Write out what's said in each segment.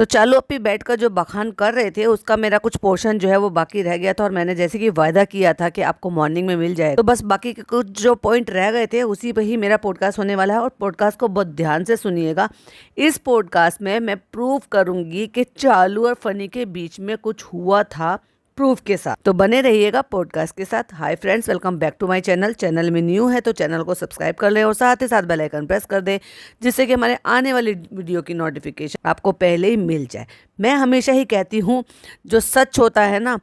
तो चालू अपी बैठकर जो बखान कर रहे थे उसका मेरा कुछ पोर्शन जो है वो बाकी रह गया था, और मैंने जैसे कि वायदा किया था कि आपको मॉर्निंग में मिल जाए, तो बस बाकी के कुछ जो पॉइंट रह गए थे उसी पे ही मेरा पॉडकास्ट होने वाला है। और पॉडकास्ट को बहुत ध्यान से सुनिएगा। इस पॉडकास्ट में मैं प्रूव करूंगी कि चालू और फनी के बीच में कुछ हुआ था, प्रूफ के साथ। तो बने रहिएगा पॉडकास्ट के साथ। Hi friends, welcome back to my channel. Channel में न्यू है तो चैनल को सब्सक्राइब कर लें और साथ ही साथ बेल आइकन प्रेस कर दें, जिससे कि हमारे आने वाली वीडियो की नोटिफिकेशन आपको पहले ही मिल जाए। मैं हमेशा ही कहती हूँ, जो सच होता है ना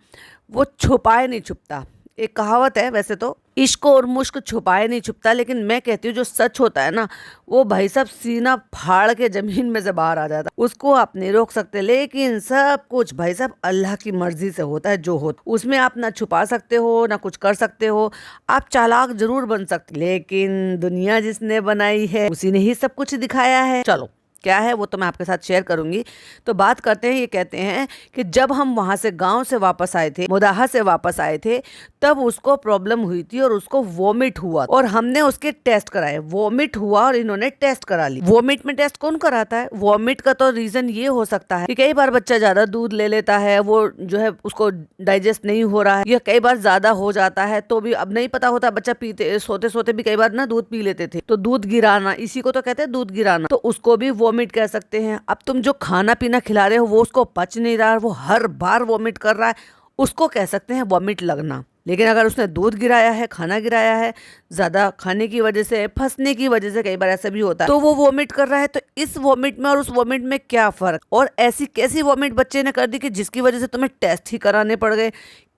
वो छुपाए नहीं छुपता। एक कहावत है वैसे तो, इश्क और मुश्क छुपाए नहीं छुपता, लेकिन मैं कहती हूँ जो सच होता है ना वो भाई साहब सीना फाड़ के जमीन में से बाहर आ जाता है। उसको आप नहीं रोक सकते, लेकिन सब कुछ भाई साहब अल्लाह की मर्जी से होता है। जो होता उसमें आप ना छुपा सकते हो ना कुछ कर सकते हो। आप चालाक जरूर बन सकते, लेकिन दुनिया जिसने बनाई है उसी ने ही सब कुछ दिखाया है। चलो क्या है वो तो मैं आपके साथ शेयर करूंगी। तो बात करते हैं, ये कहते हैं कि जब हम वहां से गांव से वापस आए थे, मुदाहा से वापस आए थे, तब उसको प्रॉब्लम हुई थी और उसको वोमिट हुआ और हमने उसके टेस्ट कराए। वोमिट हुआ और इन्होंने टेस्ट करा ली। वोमिट में टेस्ट कौन कराता है? वोमिट का तो रीजन ये हो सकता है कि कई बार बच्चा ज्यादा दूध ले लेता है, वो जो है उसको डाइजेस्ट नहीं हो रहा है, या कई बार ज्यादा हो जाता है तो भी अब नहीं पता होता। बच्चा पीते सोते सोते भी कई बार ना दूध पी लेते थे, तो दूध गिराना, इसी को तो कहते हैं दूध गिराना। तो उसको भी वोमिट कह सकते हैं। अब तुम जो खाना पीना खिला रहे हो वो उसको पच नहीं रहा, वो हर बार वोमिट कर रहा है, उसको कह सकते हैं वोमिट लगना। लेकिन अगर उसने दूध गिराया है, खाना गिराया है, ज्यादा खाने की वजह से, फंसने की वजह से, कई बार ऐसा भी होता है, तो वो वोमिट कर रहा है। तो इस वोमिट में और उस वोमिट में क्या फर्क? और ऐसी कैसी वोमिट बच्चे ने कर दी कि जिसकी वजह से तुम्हें टेस्ट ही कराने पड़ गए।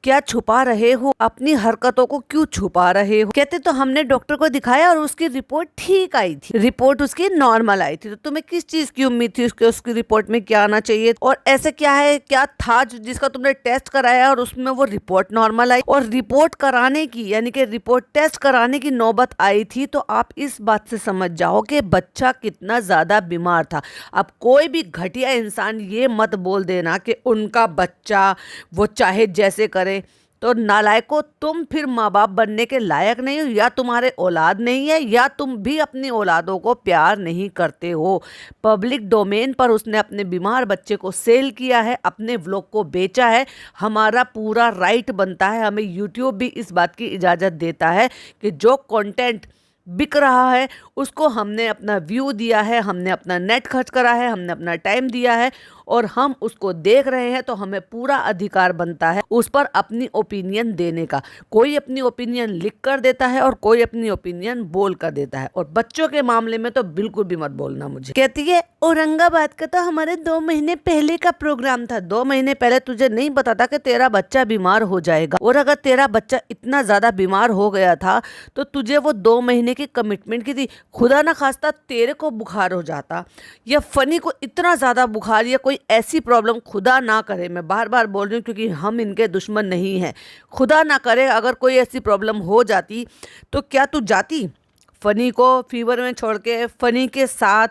क्या छुपा रहे हो? अपनी हरकतों को क्यों छुपा रहे हो? कहते तो हमने डॉक्टर को दिखाया और उसकी रिपोर्ट ठीक आई थी, रिपोर्ट उसकी नॉर्मल आई थी। तो तुम्हें किस चीज की उम्मीद थी उसकी रिपोर्ट में क्या आना चाहिए? और ऐसे क्या है, क्या था जिसका तुमने टेस्ट कराया और उसमें वो रिपोर्ट नॉर्मल आई? और रिपोर्ट कराने की, यानी कि रिपोर्ट टेस्ट कराने की नौबत आई थी, तो आप इस बात से समझ जाओ कि बच्चा कितना ज्यादा बीमार था। अब कोई भी घटिया इंसान ये मत बोल देना कि उनका बच्चा वो चाहे जैसे करे। तो नालायको, तुम फिर माँ बाप बनने के लायक नहीं हो, या तुम्हारे औलाद नहीं है, या तुम भी अपनी औलादों को प्यार नहीं करते हो। पब्लिक डोमेन पर उसने अपने बीमार बच्चे को सेल किया है, अपने व्लॉग को बेचा है। हमारा पूरा राइट बनता है, हमें यूट्यूब भी इस बात की इजाज़त देता है कि जो कंटेंट बिक रहा है उसको हमने अपना व्यू दिया है, हमने अपना नेट खर्च करा है, हमने अपना टाइम दिया है और हम उसको देख रहे हैं, तो हमें पूरा अधिकार बनता है उस पर अपनी ओपिनियन देने का। कोई अपनी ओपिनियन लिख कर देता है और कोई अपनी ओपिनियन बोल कर देता है, और बच्चों के मामले में तो बिल्कुल भी मत बोलना मुझे। कहती है औरंगाबाद का तो हमारे 2 महीने पहले का प्रोग्राम था। 2 महीने पहले तुझे नहीं पता था कि तेरा बच्चा बीमार हो जाएगा, और अगर तेरा बच्चा इतना ज्यादा बीमार हो गया था तो तुझे वो 2 महीने की कमिटमेंट की थी। खुदा ना खास्ता तेरे को बुखार हो जाता, या फनी को इतना ज्यादा बुखार, या कोई ऐसी प्रॉब्लम, खुदा ना करे, मैं बार बार बोल रही हूँ क्योंकि हम इनके दुश्मन नहीं हैं, खुदा ना करे अगर कोई ऐसी प्रॉब्लम हो जाती, तो क्या तू जाती फनी को फीवर में छोड़ के? फनी के साथ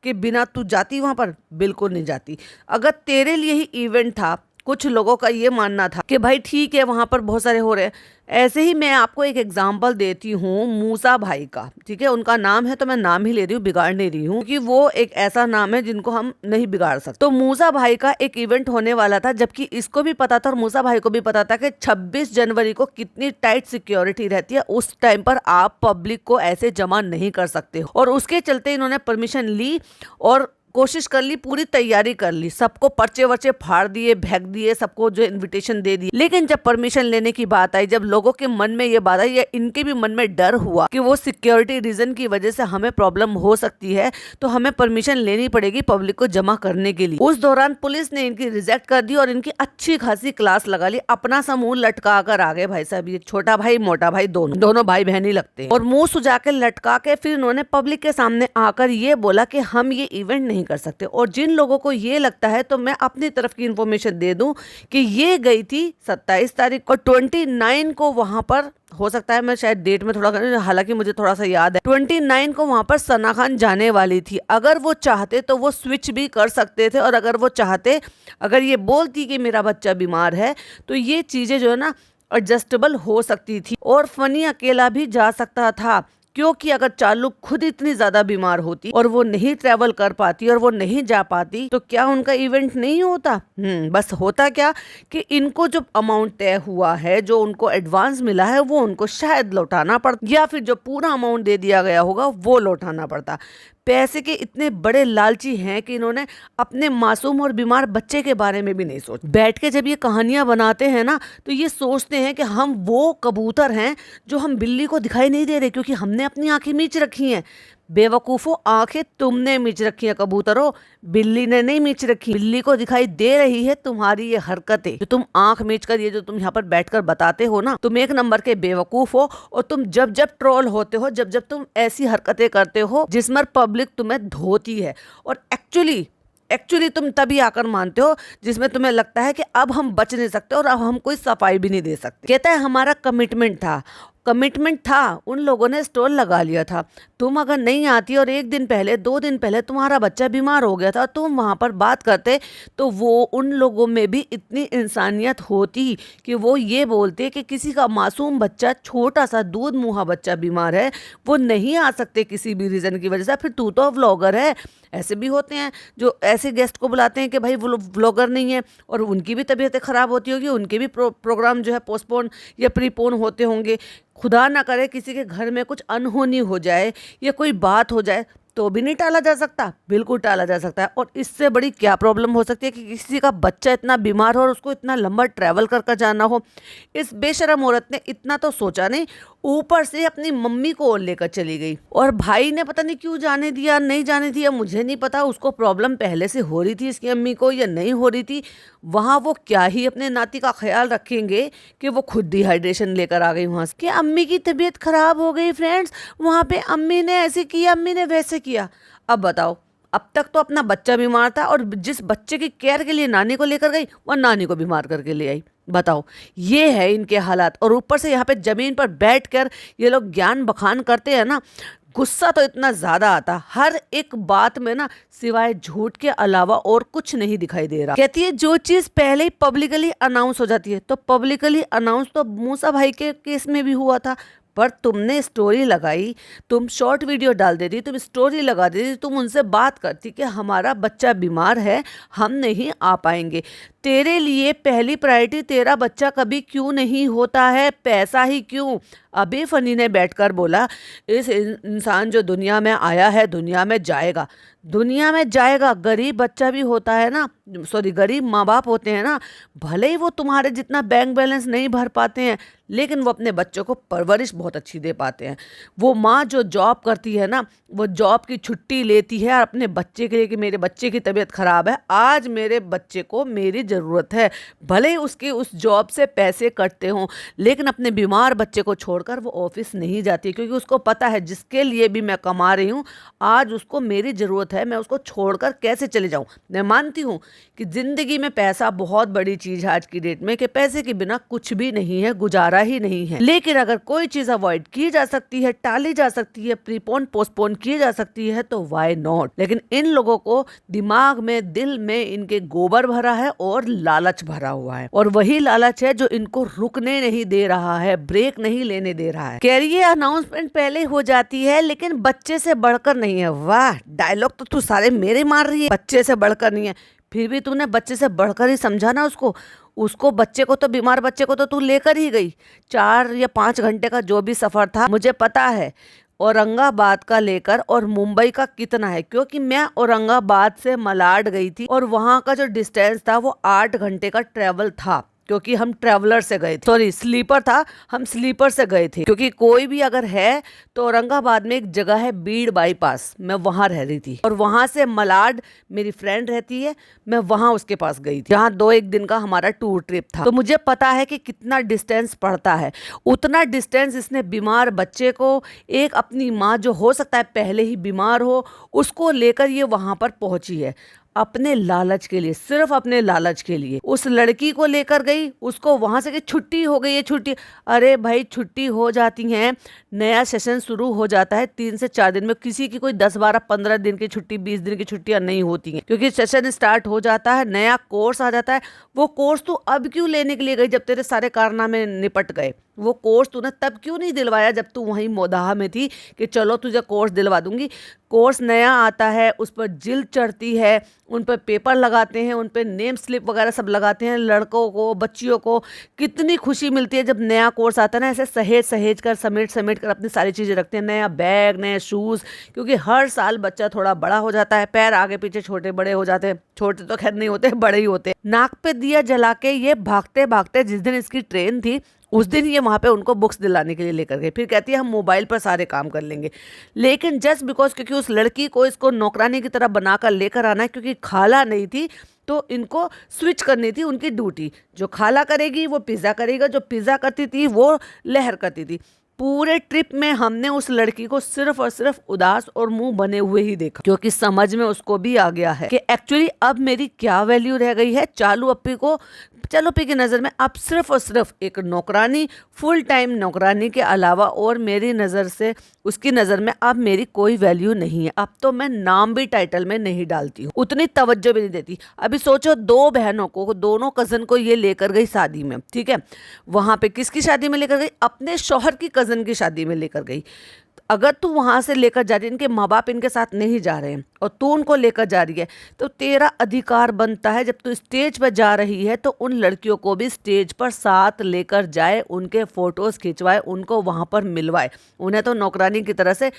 के बिना तू जाती वहां पर? बिल्कुल नहीं जाती। अगर तेरे लिए ही इवेंट था, कुछ लोगों का ये मानना था कि भाई ठीक है वहां पर बहुत सारे हो रहे हैं। ऐसे ही मैं आपको एक एग्जांपल देती हूँ मूसा भाई का, ठीक है, उनका नाम है तो मैं नाम ही ले रही हूँ, बिगाड़ नहीं रही हूँ, क्योंकि वो एक ऐसा नाम है जिनको हम नहीं बिगाड़ सकते। तो मूसा भाई का एक इवेंट होने वाला था, जबकि इसको भी पता था और मूसा भाई को भी पता था कि 26 जनवरी को कितनी टाइट सिक्योरिटी रहती है। उस टाइम पर आप पब्लिक को ऐसे जमा नहीं कर सकते, और उसके चलते इन्होंने परमिशन ली और कोशिश कर ली, पूरी तैयारी कर ली, सबको पर्चे वर्चे फाड़ दिए, फेंक दिए, सबको जो इनविटेशन दे दिए। लेकिन जब परमिशन लेने की बात आई, जब लोगों के मन में ये बात आई, या इनके भी मन में डर हुआ कि वो सिक्योरिटी रीजन की वजह से हमें प्रॉब्लम हो सकती है, तो हमें परमिशन लेनी पड़ेगी पब्लिक को जमा करने के लिए। उस दौरान पुलिस ने इनकी रिजेक्ट कर दी और इनकी अच्छी खासी क्लास लगा ली। अपना समूह लटका कर आ गए भाई साहब, ये छोटा भाई मोटा भाई दोनों भाई बहन ही लगते हैं, और मुंह सुजा के लटका के फिर इन्होंने पब्लिक के सामने आकर ये बोला कि हम ये इवेंट नहीं कर सकते। और जिन लोगों को ये लगता है, तो मैं अपनी तरफ की इंफॉर्मेशन दे दूं कि ये गई थी 27 तारीख और 29 को वहां पर, हो सकता है मैं शायद डेट में थोड़ा, हालांकि मुझे थोड़ा सा याद है, 29 को वहां पर सना खान जाने वाली थी। अगर वो चाहते तो वो स्विच भी कर सकते थे, और अगर वो चाहते, अगर ये बोलती कि मेरा बच्चा बीमार है, तो ये चीजें जो है ना एडजस्टेबल हो सकती थी, और फनी अकेला भी जा सकता था। क्योंकि अगर चालू खुद इतनी ज्यादा बीमार होती और वो नहीं ट्रेवल कर पाती और वो नहीं जा पाती तो क्या उनका इवेंट नहीं होता। बस होता क्या कि इनको जो अमाउंट तय हुआ है, जो उनको एडवांस मिला है, वो उनको शायद लौटाना पड़ता या फिर जो पूरा अमाउंट दे दिया गया होगा वो लौटाना पड़ता। पैसे के इतने बड़े लालची हैं कि इन्होंने अपने मासूम और बीमार बच्चे के बारे में भी नहीं सोचा। बैठ के जब ये कहानियां बनाते हैं ना तो ये सोचते हैं कि हम वो कबूतर हैं जो हम बिल्ली को दिखाई नहीं दे रहे क्योंकि हमने अपनी आंखें मीच रखी हैं। बेवकूफो, आंखें तुमने मीच रखी है कबूतरों, बिल्ली ने नहीं मीच रखी। बिल्ली को दिखाई दे रही है तुम्हारी ये हरकतें, जो तुम आंख मीच कर, ये जो तुम यहाँ पर बैठकर बताते हो ना, तुम एक नंबर के बेवकूफ हो। और तुम जब जब ट्रोल होते हो, जब जब तुम ऐसी हरकतें करते हो जिसमें पब्लिक तुम्हें धोती है, और एक्चुअली तुम तभी आकर मानते हो जिसमें तुम्हें लगता है कि अब हम बच नहीं सकते और अब हम कोई सफाई भी नहीं दे सकते। कहता है हमारा कमिटमेंट था, उन लोगों ने स्टॉल लगा लिया था। तुम अगर नहीं आती और 1 दिन पहले 2 दिन पहले तुम्हारा बच्चा बीमार हो गया था, तुम वहाँ पर बात करते तो वो उन लोगों में भी इतनी इंसानियत होती कि वो ये बोलते कि किसी का मासूम बच्चा, छोटा सा दूध मुहा बच्चा बीमार है, वो नहीं आ सकते किसी भी रीज़न की वजह से। फिर तू तो व्लॉगर है। ऐसे भी होते हैं जो ऐसे गेस्ट को बुलाते हैं कि भाई वो व्लॉगर नहीं है और उनकी भी तबीयतें ख़राब होती होगी, उनके भी प्रोग्राम जो है पोस्टपोन या प्रीपोन होते होंगे। खुदा ना करे किसी के घर में कुछ अनहोनी हो जाए या कोई बात हो जाए तो भी नहीं टाला जा सकता, बिल्कुल टाला जा सकता है। और इससे बड़ी क्या प्रॉब्लम हो सकती है कि किसी का बच्चा इतना बीमार हो और उसको इतना लंबा ट्रैवल कर जाना हो। इस बेशरम औरत ने इतना तो सोचा नहीं, ऊपर से अपनी मम्मी को और लेकर चली गई। और भाई ने पता नहीं क्यों जाने दिया, नहीं जाने दिया, मुझे नहीं पता। उसको प्रॉब्लम पहले से हो रही थी इसकी अम्मी को या नहीं हो रही थी। वहाँ वो क्या ही अपने नाती का ख्याल रखेंगे कि वो खुद डिहाइड्रेशन लेकर आ गई वहाँ से कि अम्मी की तबीयत खराब हो गई फ्रेंड्स, वहाँ पे अम्मी ने ऐसे किया, अम्मी ने वैसे किया। अब बताओ, अब तक तो अपना बच्चा बीमार था और जिस बच्चे की केयर के लिए नानी को लेकर गई वो नानी को बीमार करके ले आई। बताओ, ये है इनके हालात। और ऊपर से यहाँ पे जमीन पर बैठकर ये लोग ज्ञान बखान करते हैं ना, गुस्सा तो इतना ज़्यादा आता, हर एक बात में ना सिवाय झूठ के अलावा और कुछ नहीं दिखाई दे रहा। कहती है जो चीज़ पहले ही पब्लिकली अनाउंस हो जाती है, तो पब्लिकली अनाउंस तो मूसा भाई के केस में भी हुआ था। पर तुमने स्टोरी लगाई, तुम शॉर्ट वीडियो डाल देती, तुम स्टोरी लगा देती, तुम उनसे बात करती कि हमारा बच्चा बीमार है, हम नहीं आ पाएंगे। तेरे लिए पहली प्रायोरिटी तेरा बच्चा कभी क्यों नहीं होता है, पैसा ही क्यों। अभी फनी ने बैठकर बोला, इस इंसान जो दुनिया में आया है दुनिया में जाएगा, दुनिया में जाएगा। गरीब बच्चा भी होता है ना, सॉरी गरीब माँ बाप होते हैं ना, भले ही वो तुम्हारे जितना बैंक बैलेंस नहीं भर पाते हैं, लेकिन वो अपने बच्चों को परवरिश बहुत अच्छी दे पाते हैं। वो माँ जो जॉब करती है ना, वो जॉब की छुट्टी लेती है अपने बच्चे के लिए कि मेरे बच्चे की तबीयत खराब है, आज मेरे बच्चे को मेरी ज़रूरत है। भले ही उसके उस जॉब से पैसे कटते हों, लेकिन अपने बीमार बच्चे को छोड़कर वो ऑफिस नहीं जाती, क्योंकि उसको पता है जिसके लिए भी मैं कमा रही हूँ आज उसको मेरी ज़रूरत है, मैं उसको छोड़कर कैसे चले जाऊँ। मैं मानती हूँ कि ज़िंदगी में पैसा बहुत बड़ी चीज़ है आज की डेट में, कि पैसे के बिना कुछ भी नहीं है, गुजारा ही नहीं है। लेकिन अगर कोई चीज़ अवॉइड की जा सकती है, टाली जा सकती है, प्रीपोन पोस्टपोन की जा सकती है, तो वाई नॉट। लेकिन इन लोगों को दिमाग में, दिल में इनके गोबर भरा है और लालच भरा हुआ है, और वही लालच है जो इनको रुकने नहीं दे रहा है, ब्रेक नहीं लेने दे रहा है। कैरियर अनाउंसमेंट पहले हो जाती है लेकिन बच्चे से बढ़कर नहीं है। वाह, डायलॉग तो तू सारे मेरे मार रही है, बच्चे से बढ़कर नहीं है। फिर भी तूने बच्चे से बढ़कर ही समझा ना उसको बच्चे को तो, बीमार बच्चे को तो तू लेकर ही गई। 4 या 5 घंटे का जो भी सफर था, मुझे पता है औरंगाबाद का लेकर और मुंबई का कितना है, क्योंकि मैं औरंगाबाद से मलाड गई थी और वहां का जो डिस्टेंस था वो 8 घंटे का ट्रेवल था, क्योंकि हम ट्रेवलर से गए थे, सॉरी स्लीपर था, हम स्लीपर से गए थे। क्योंकि कोई भी अगर है तो औरंगाबाद में एक जगह है बीड़ बाईपास, मैं वहां रह रही थी, और वहां से मलाड मेरी फ्रेंड रहती है, मैं वहां उसके पास गई थी, जहाँ 2-1 दिन का हमारा टूर ट्रिप था। तो मुझे पता है कि कितना डिस्टेंस पड़ता है। उतना डिस्टेंस इसने बीमार बच्चे को, एक अपनी माँ जो हो सकता है पहले ही बीमार हो, उसको लेकर ये वहां पर पहुंची है अपने लालच के लिए, सिर्फ अपने लालच के लिए। उस लड़की को लेकर गई, उसको वहां से कि छुट्टी हो गई है, छुट्टी। अरे भाई, छुट्टी हो जाती है, नया सेशन शुरू हो जाता है 3 से 4 दिन में। किसी की कोई 10, 12, 15 दिन की छुट्टी, 20 दिन की छुट्टियां नहीं होती हैं, क्योंकि सेशन स्टार्ट हो जाता है, नया कोर्स आ जाता है। वो कोर्स तू अब क्यों लेने के लिए गई जब तेरे सारे कारनामे निपट गए? वो कोर्स तूने तब क्यों नहीं दिलवाया जब तू वहीं मोदाहा में थी कि चलो तुझे कोर्स दिलवा दूंगी। कोर्स नया आता है, उस पर जिल्द चढ़ती है, उन पर पेपर लगाते हैं, उन पर नेम स्लिप वगैरह सब लगाते हैं। लड़कों को, बच्चियों को कितनी खुशी मिलती है जब नया कोर्स आता है ना, ऐसे सहेज सहेज कर, समेट समेट कर अपनी सारी चीज़ें रखते हैं। नया बैग, नए शूज़, क्योंकि हर साल बच्चा थोड़ा बड़ा हो जाता है, पैर आगे पीछे छोटे बड़े हो जाते हैं। छोटे तो खैर नहीं होते, बड़े ही होते हैं। नाक पे दिया जला के ये भागते भागते, जिस दिन इसकी ट्रेन थी उस दिन ये वहाँ पे उनको बुक्स दिलाने के लिए लेकर गए। फिर कहती है हम मोबाइल पर सारे काम कर लेंगे। लेकिन जस्ट बिकॉज, क्योंकि उस लड़की को इसको नौकरानी की तरह बनाकर लेकर आना है, क्योंकि खाला नहीं थी तो इनको स्विच करनी थी उनकी ड्यूटी। जो खाला करेगी वो पिज़्ज़ा करेगा, जो पिज़्ज़ा करती थी वो लहर करती थी। पूरे ट्रिप में हमने उस लड़की को सिर्फ और सिर्फ उदास और मुंह बने हुए ही देखा, क्योंकि समझ में उसको भी आ गया है कि एक्चुअली अब मेरी क्या वैल्यू रह गई है। चालू अप्पी की नज़र में अब सिर्फ और सिर्फ एक नौकरानी, फुल टाइम नौकरानी के अलावा और मेरी नज़र से उसकी नज़र में अब मेरी कोई वैल्यू नहीं है। अब तो मैं नाम भी टाइटल में नहीं डालती हूँ, उतनी तवज्जो भी नहीं देती। अभी सोचो, दो बहनों को, दोनों कज़न को ये लेकर गई शादी में, ठीक है। वहाँ पे किसकी शादी में लेकर गई? अपने शौहर की कज़न की शादी में लेकर गई। अगर तू वहाँ से लेकर जा रही है, इनके माँ बाप इनके साथ नहीं जा रहे हैं और तू उनको लेकर जा रही है, तो तेरा अधिकार बनता है जब तू स्टेज पर जा रही है तो उन लड़कियों को भी स्टेज पर साथ लेकर जाए, उनके फोटोज़ खिंचवाए, उनको वहाँ पर मिलवाए। उन्हें तो नौकरानी की तरह से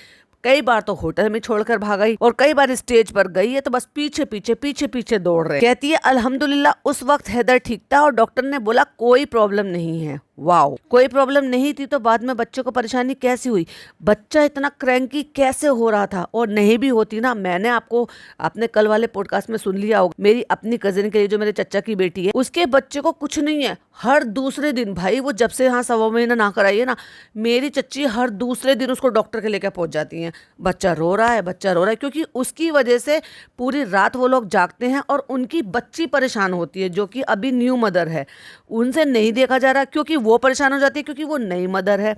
कई बार तो होटल में छोड़कर भागई और कई बार स्टेज पर गई है तो बस पीछे पीछे दौड़ रहे। कहती है अल्हम्दुलिल्लाह उस वक्त हैदर ठीक था और डॉक्टर ने बोला कोई प्रॉब्लम नहीं है। वाओ, कोई प्रॉब्लम नहीं थी तो बाद में बच्चे को परेशानी कैसी हुई? बच्चा इतना क्रैंकी कैसे हो रहा था? और नहीं भी होती ना, मैंने आपने कल वाले पॉडकास्ट में सुन लिया होगा, मेरी अपनी कजिन के लिए, जो मेरे चचा की बेटी है, उसके बच्चे को कुछ नहीं है। हर दूसरे दिन, भाई वो जब से यहाँ 1.25 महीना ना कराई है ना, मेरी चच्ची हर दूसरे दिन उसको डॉक्टर के लेकर पहुंच जाती हैं। बच्चा रो रहा है, क्योंकि उसकी वजह से पूरी रात वो लोग जागते हैं और उनकी बच्ची परेशान होती है, जो कि अभी न्यू मदर है। उनसे नहीं देखा जा रहा क्योंकि वो परेशान हो जाती है, क्योंकि वो नई मदर है,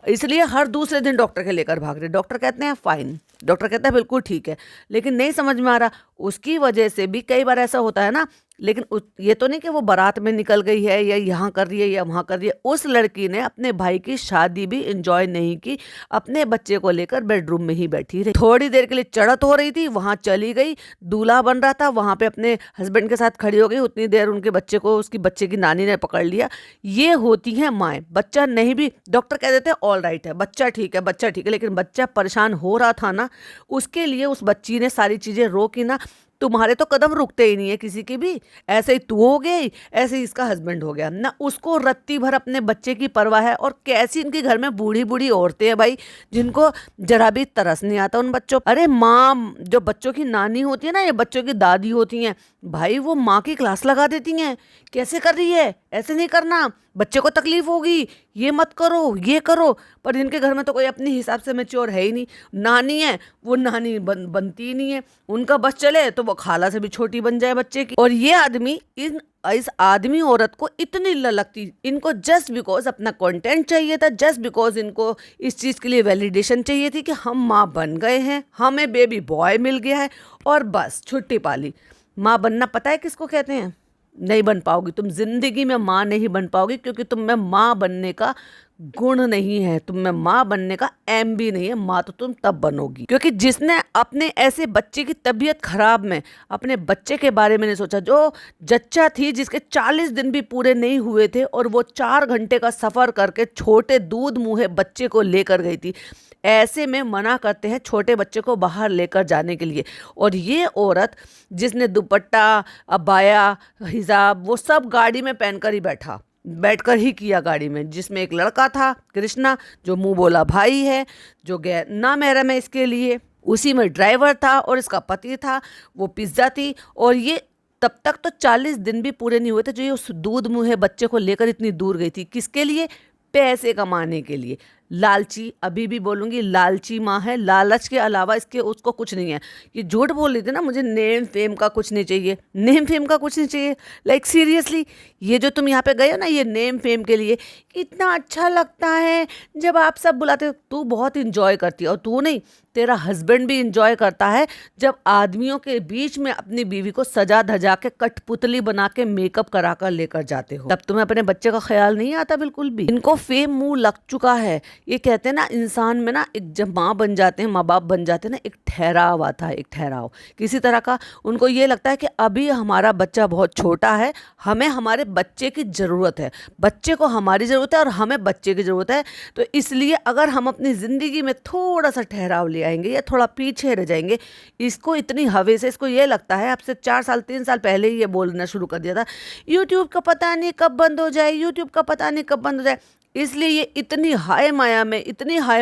इसलिए हर दूसरे दिन डॉक्टर के लेकर भाग रहे। डॉक्टर कहते हैं फाइन, डॉक्टर कहता है बिल्कुल ठीक है, लेकिन नहीं समझ में आ रहा। उसकी वजह से भी कई बार ऐसा होता है ना। लेकिन ये तो नहीं कि वो बारात में निकल गई है या यहाँ कर रही है या वहाँ कर रही है। उस लड़की ने अपने भाई की शादी भी एंजॉय नहीं की, अपने बच्चे को लेकर बेडरूम में ही बैठी रही। थोड़ी देर के लिए चढ़त हो रही थी, वहाँ चली गई, दूल्हा बन रहा था, वहाँ पे अपने हस्बैंड के साथ खड़ी हो गई। उतनी देर उनके बच्चे को उसकी बच्चे की नानी ने पकड़ लिया। ये होती हैं माएँ। बच्चा नहीं भी, डॉक्टर कह देते हैं ऑल राइट है, बच्चा ठीक है, लेकिन बच्चा परेशान हो रहा था ना, उसके लिए उस बच्ची ने सारी चीज़ें रोकी ना। तुम्हारे तो कदम रुकते ही नहीं है किसी की भी। ऐसे ही तू हो गई, ऐसे ही इसका हस्बैंड हो गया ना। उसको रत्ती भर अपने बच्चे की परवाह है। और कैसी इनके घर में बूढ़ी बूढ़ी औरतें हैं भाई, जिनको जरा भी तरस नहीं आता उन बच्चों। अरे माँ, जो बच्चों की नानी होती है ना, ये बच्चों की दादी होती हैं भाई, वो माँ की क्लास लगा देती हैं। कैसे कर रही है, ऐसे नहीं करना, बच्चे को तकलीफ होगी, ये मत करो, ये करो। पर इनके घर में तो कोई अपने हिसाब से मैच्योर है ही नहीं। नानी है, वो नानी बनती ही नहीं है। उनका बस चले तो वो खाला से भी छोटी बन जाए बच्चे की। और ये आदमी इस आदमी औरत को इतनी ललकती, इनको जस्ट बिकॉज अपना कंटेंट चाहिए था, जस्ट बिकॉज इनको इस चीज़ के लिए वैलिडेशन चाहिए थी कि हम माँ बन गए हैं, हमें बेबी बॉय मिल गया है और बस छुट्टी पाली। माँ बनना पता है किसको कहते हैं? नहीं बन पाओगी तुम, जिंदगी में माँ नहीं बन पाओगी, क्योंकि तुम में माँ बनने का गुण नहीं है, तुम में माँ बनने का एम भी नहीं है। माँ तो तुम तब बनोगी, क्योंकि जिसने अपने ऐसे बच्चे की तबीयत खराब में अपने बच्चे के बारे में नहीं सोचा, जो जच्चा थी जिसके 40 दिन भी पूरे नहीं हुए थे और वो 4 घंटे का सफ़र करके छोटे दूध मुँहे बच्चे को लेकर गई थी। ऐसे में मना करते हैं छोटे बच्चे को बाहर लेकर जाने के लिए। और ये औरत जिसने दुपट्टा, अबाया, हिजाब वो सब गाड़ी में पहनकर ही बैठकर ही किया गाड़ी में, जिसमें एक लड़का था कृष्णा, जो मुंह बोला भाई है, जो गैर ना महरम है इसके लिए। उसी में ड्राइवर था और इसका पति था, वो पिज्ज़ा थी। और ये तब तक तो 40 दिन भी पूरे नहीं हुए थे जो ये उस दूध मुँहे बच्चे को लेकर इतनी दूर गई थी। किसके लिए? पैसे कमाने के लिए। लालची, अभी भी बोलूँगी, लालची माँ है। लालच के अलावा इसके उसको कुछ नहीं है। ये झूठ बोल रही थी ना, मुझे नेम फेम का कुछ नहीं चाहिए, नेम फेम का कुछ नहीं चाहिए। लाइक सीरियसली, ये जो तुम यहाँ पे गए हो ना, ये नेम फेम के लिए इतना अच्छा लगता है जब आप सब बुलाते हो। तू बहुत इंजॉय करती है और तू नहीं, तेरा हस्बैंड भी इंजॉय करता है जब आदमियों के बीच में अपनी बीवी को सजा धजा के कठपुतली बना के मेकअप करा कर लेकर जाते हो, तब तुम्हें अपने बच्चे का ख्याल नहीं आता बिल्कुल भी। इनको फेम मुंह लग चुका है। ये कहते हैं ना, इंसान में ना एक जब माँ बन जाते हैं, माँ बाप बन जाते हैं ना, एक ठहराव आता है, एक ठहराव किसी तरह का। उनको ये लगता है कि अभी हमारा बच्चा बहुत छोटा है, हमें हमारे बच्चे की ज़रूरत है, बच्चे को हमारी ज़रूरत है और हमें बच्चे की ज़रूरत है। तो इसलिए अगर हम अपनी ज़िंदगी में थोड़ा सा ठहराव ले आएंगे या थोड़ा पीछे रह जाएंगे, इसको इतनी हवे से, इसको ये लगता है, अब से 4 साल 3 साल पहले ही ये बोलना शुरू कर दिया था, यूट्यूब का पता नहीं कब बंद हो जाए, यूट्यूब का पता नहीं कब बंद हो जाए। इसलिए ये इतनी हाय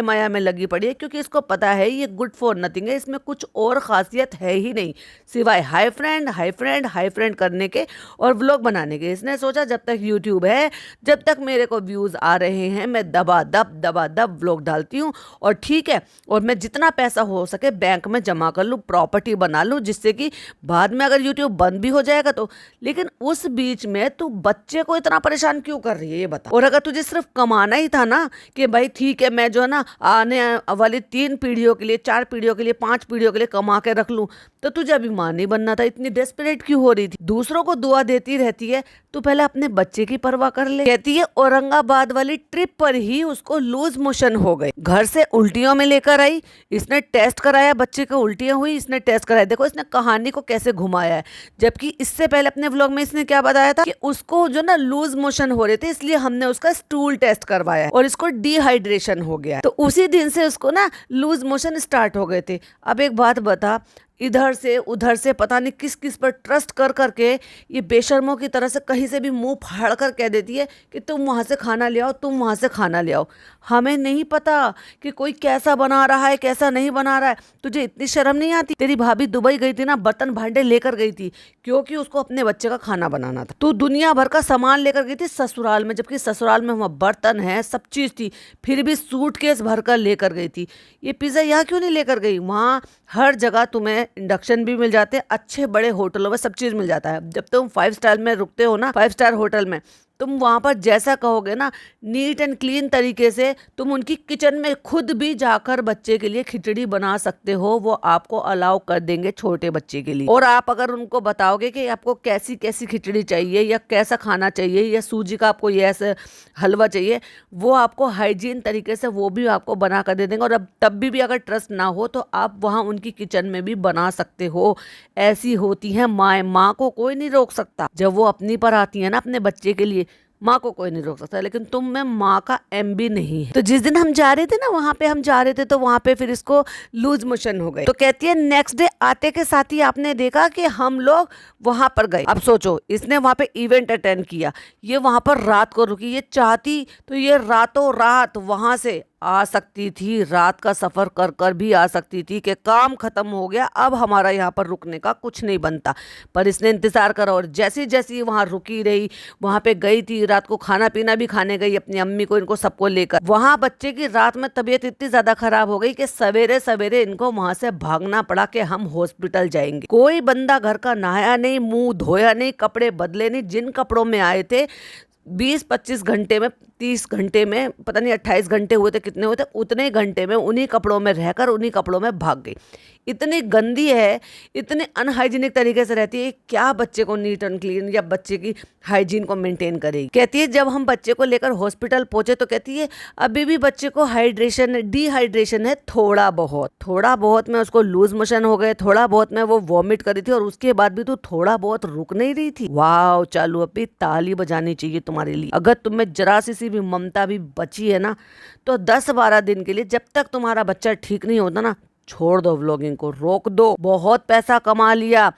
माया में लगी पड़ी है, क्योंकि इसको पता है ये गुड फॉर नथिंग है, इसमें कुछ और खासियत है ही नहीं सिवाय हाय फ्रेंड करने के और व्लॉग बनाने के। इसने सोचा जब तक यूट्यूब है, जब तक मेरे को व्यूज़ आ रहे हैं, मैं दबा दब व्लॉग डालती हूँ और ठीक है, और मैं जितना पैसा हो सके बैंक में जमा कर लूँ, प्रॉपर्टी बना लूँ, जिससे कि बाद में अगर यूट्यूब बंद भी हो जाएगा तो। लेकिन उस बीच में तू बच्चे को इतना परेशान क्यों कर रही है ये बता। और अगर तुझे सिर्फ कमाना ही था ना कि भाई ठीक है, मैं जो है ना आने वाली 3 पीढ़ियों के लिए, 4 पीढ़ियों के लिए, 5 पीढ़ियों के लिए कमा के रख लूं, तो तुझे अभी मां नहीं बनना था। इतनी डेस्परेट क्यों हो रही थी? दूसरों को दुआ देती रहती है, तू पहले अपने बच्चे की परवाह कर ले। कहती है औरंगाबाद वाली ट्रिप पर ही उसको लूज मोशन हो गए, घर से उल्टियों में लेकर आई, इसने टेस्ट कराया, बच्चे को उल्टियां हुई, इसने टेस्ट कराया। देखो इसने कहानी को कैसे घुमाया है, जबकि इससे पहले अपने व्लॉग में इसने क्या बताया था कि उसको जो ना लूज मोशन हो रहे थे, इसलिए हमने उसका स्टूल टेस्ट करवाया और इसको डिहाइड्रेशन हो गया। तो उसी दिन से उसको ना लूज मोशन स्टार्ट हो गए थे। अब एक बात बता, इधर से उधर से पता नहीं किस किस पर ट्रस्ट कर करके ये बेशर्मों की तरह से कहीं से भी मुंह फाड़ कर कह देती है कि तुम वहाँ से खाना ले आओ, तुम वहाँ से खाना ले आओ। हमें नहीं पता कि कोई कैसा बना रहा है, कैसा नहीं बना रहा है। तुझे इतनी शर्म नहीं आती? तेरी भाभी दुबई गई थी ना, बर्तन भांडे लेकर गई थी क्योंकि उसको अपने बच्चे का खाना बनाना था। तू दुनिया भर का सामान लेकर गई थी ससुराल में, जबकि ससुराल में वहाँ बर्तन है, सब चीज़ थी, फिर भी सूटकेस भर कर लेकर गई थी। ये पिज़्ज़ा यहाँ क्यों नहीं लेकर गई? वहाँ हर जगह तुम्हें इंडक्शन भी मिल जाते हैं, अच्छे बड़े होटलों में सब चीज़ मिल जाता है। जब तुम 5 स्टार में रुकते हो ना, 5 स्टार होटल में, तुम वहाँ पर जैसा कहोगे ना, नीट एंड क्लीन तरीके से तुम उनकी किचन में खुद भी जाकर बच्चे के लिए खिचड़ी बना सकते हो, वो आपको अलाउ कर देंगे छोटे बच्चे के लिए। और आप अगर उनको बताओगे कि आपको कैसी कैसी खिचड़ी चाहिए या कैसा खाना चाहिए या सूजी का आपको ये ऐसे हलवा चाहिए, वो आपको हाइजीन तरीके से वो भी आपको बना कर दे देंगे। और अब तब भी अगर ट्रस्ट ना हो तो आप वहाँ उनकी किचन में भी बना सकते हो। ऐसी होती है माँ, माँ को कोई नहीं रोक सकता। जब वो अपनी पर आती है ना अपने बच्चे के लिए, माँ को कोई नहीं रोक सकता। लेकिन तुम में माँ का एम भी नहीं है। तो जिस दिन हम जा रहे थे ना, वहाँ पे हम जा रहे थे, तो वहाँ पे फिर इसको लूज मोशन हो गए। तो कहती है नेक्स्ट डे आते के साथ ही आपने देखा कि हम लोग वहाँ पर गए। अब सोचो, इसने वहाँ पे इवेंट अटेंड किया, ये वहाँ पर रात को रुकी। ये चाहती तो ये रातों रात वहाँ से आ सकती थी, रात का सफ़र कर कर भी आ सकती थी कि काम ख़त्म हो गया, अब हमारा यहाँ पर रुकने का कुछ नहीं बनता। पर इसने इंतज़ार करा और जैसी जैसी वहाँ रुकी रही, वहाँ पे गई थी, रात को खाना पीना भी खाने गई अपनी अम्मी को, इनको सबको लेकर। वहाँ बच्चे की रात में तबीयत इतनी ज़्यादा ख़राब हो गई कि सवेरे सवेरे इनको वहाँ से भागना पड़ा कि हम हॉस्पिटल जाएंगे। कोई बंदा घर का नहाया नहीं, मुँह धोया नहीं, कपड़े बदले नहीं। जिन कपड़ों में आए थे 20-25 घंटे में, 30 घंटे में, पता नहीं 28 घंटे हुए थे, कितने हुए थे, उतने घंटे में उन्हीं कपड़ों में रहकर उन्हीं कपड़ों में भाग गई। इतनी गंदी है, इतने अनहाइजीनिक तरीके से रहती है, क्या बच्चे को नीट एंड क्लीन या बच्चे की हाइजीन को मेंटेन करेगी। कहती है जब हम बच्चे को लेकर हॉस्पिटल पहुंचे तो कहती है अभी भी बच्चे को डिहाइड्रेशन है, थोड़ा बहुत में उसको लूज मोशन हो गए, थोड़ा बहुत में वो वॉमिट करी थी, और उसके बाद भी तू थोड़ा बहुत रुक नहीं रही थी। वाह, चालू अभी ताली बजानी चाहिए तुम्हारे लिए। अगर तुम्हें जरा सी भी ममता भी बची है ना, तो 10-12 दिन के लिए, जब तक तुम्हारा बच्चा ठीक नहीं होता ना, छोड़ दो व्लॉगिंग को, रोक दो। बहुत पैसा कमा लिया,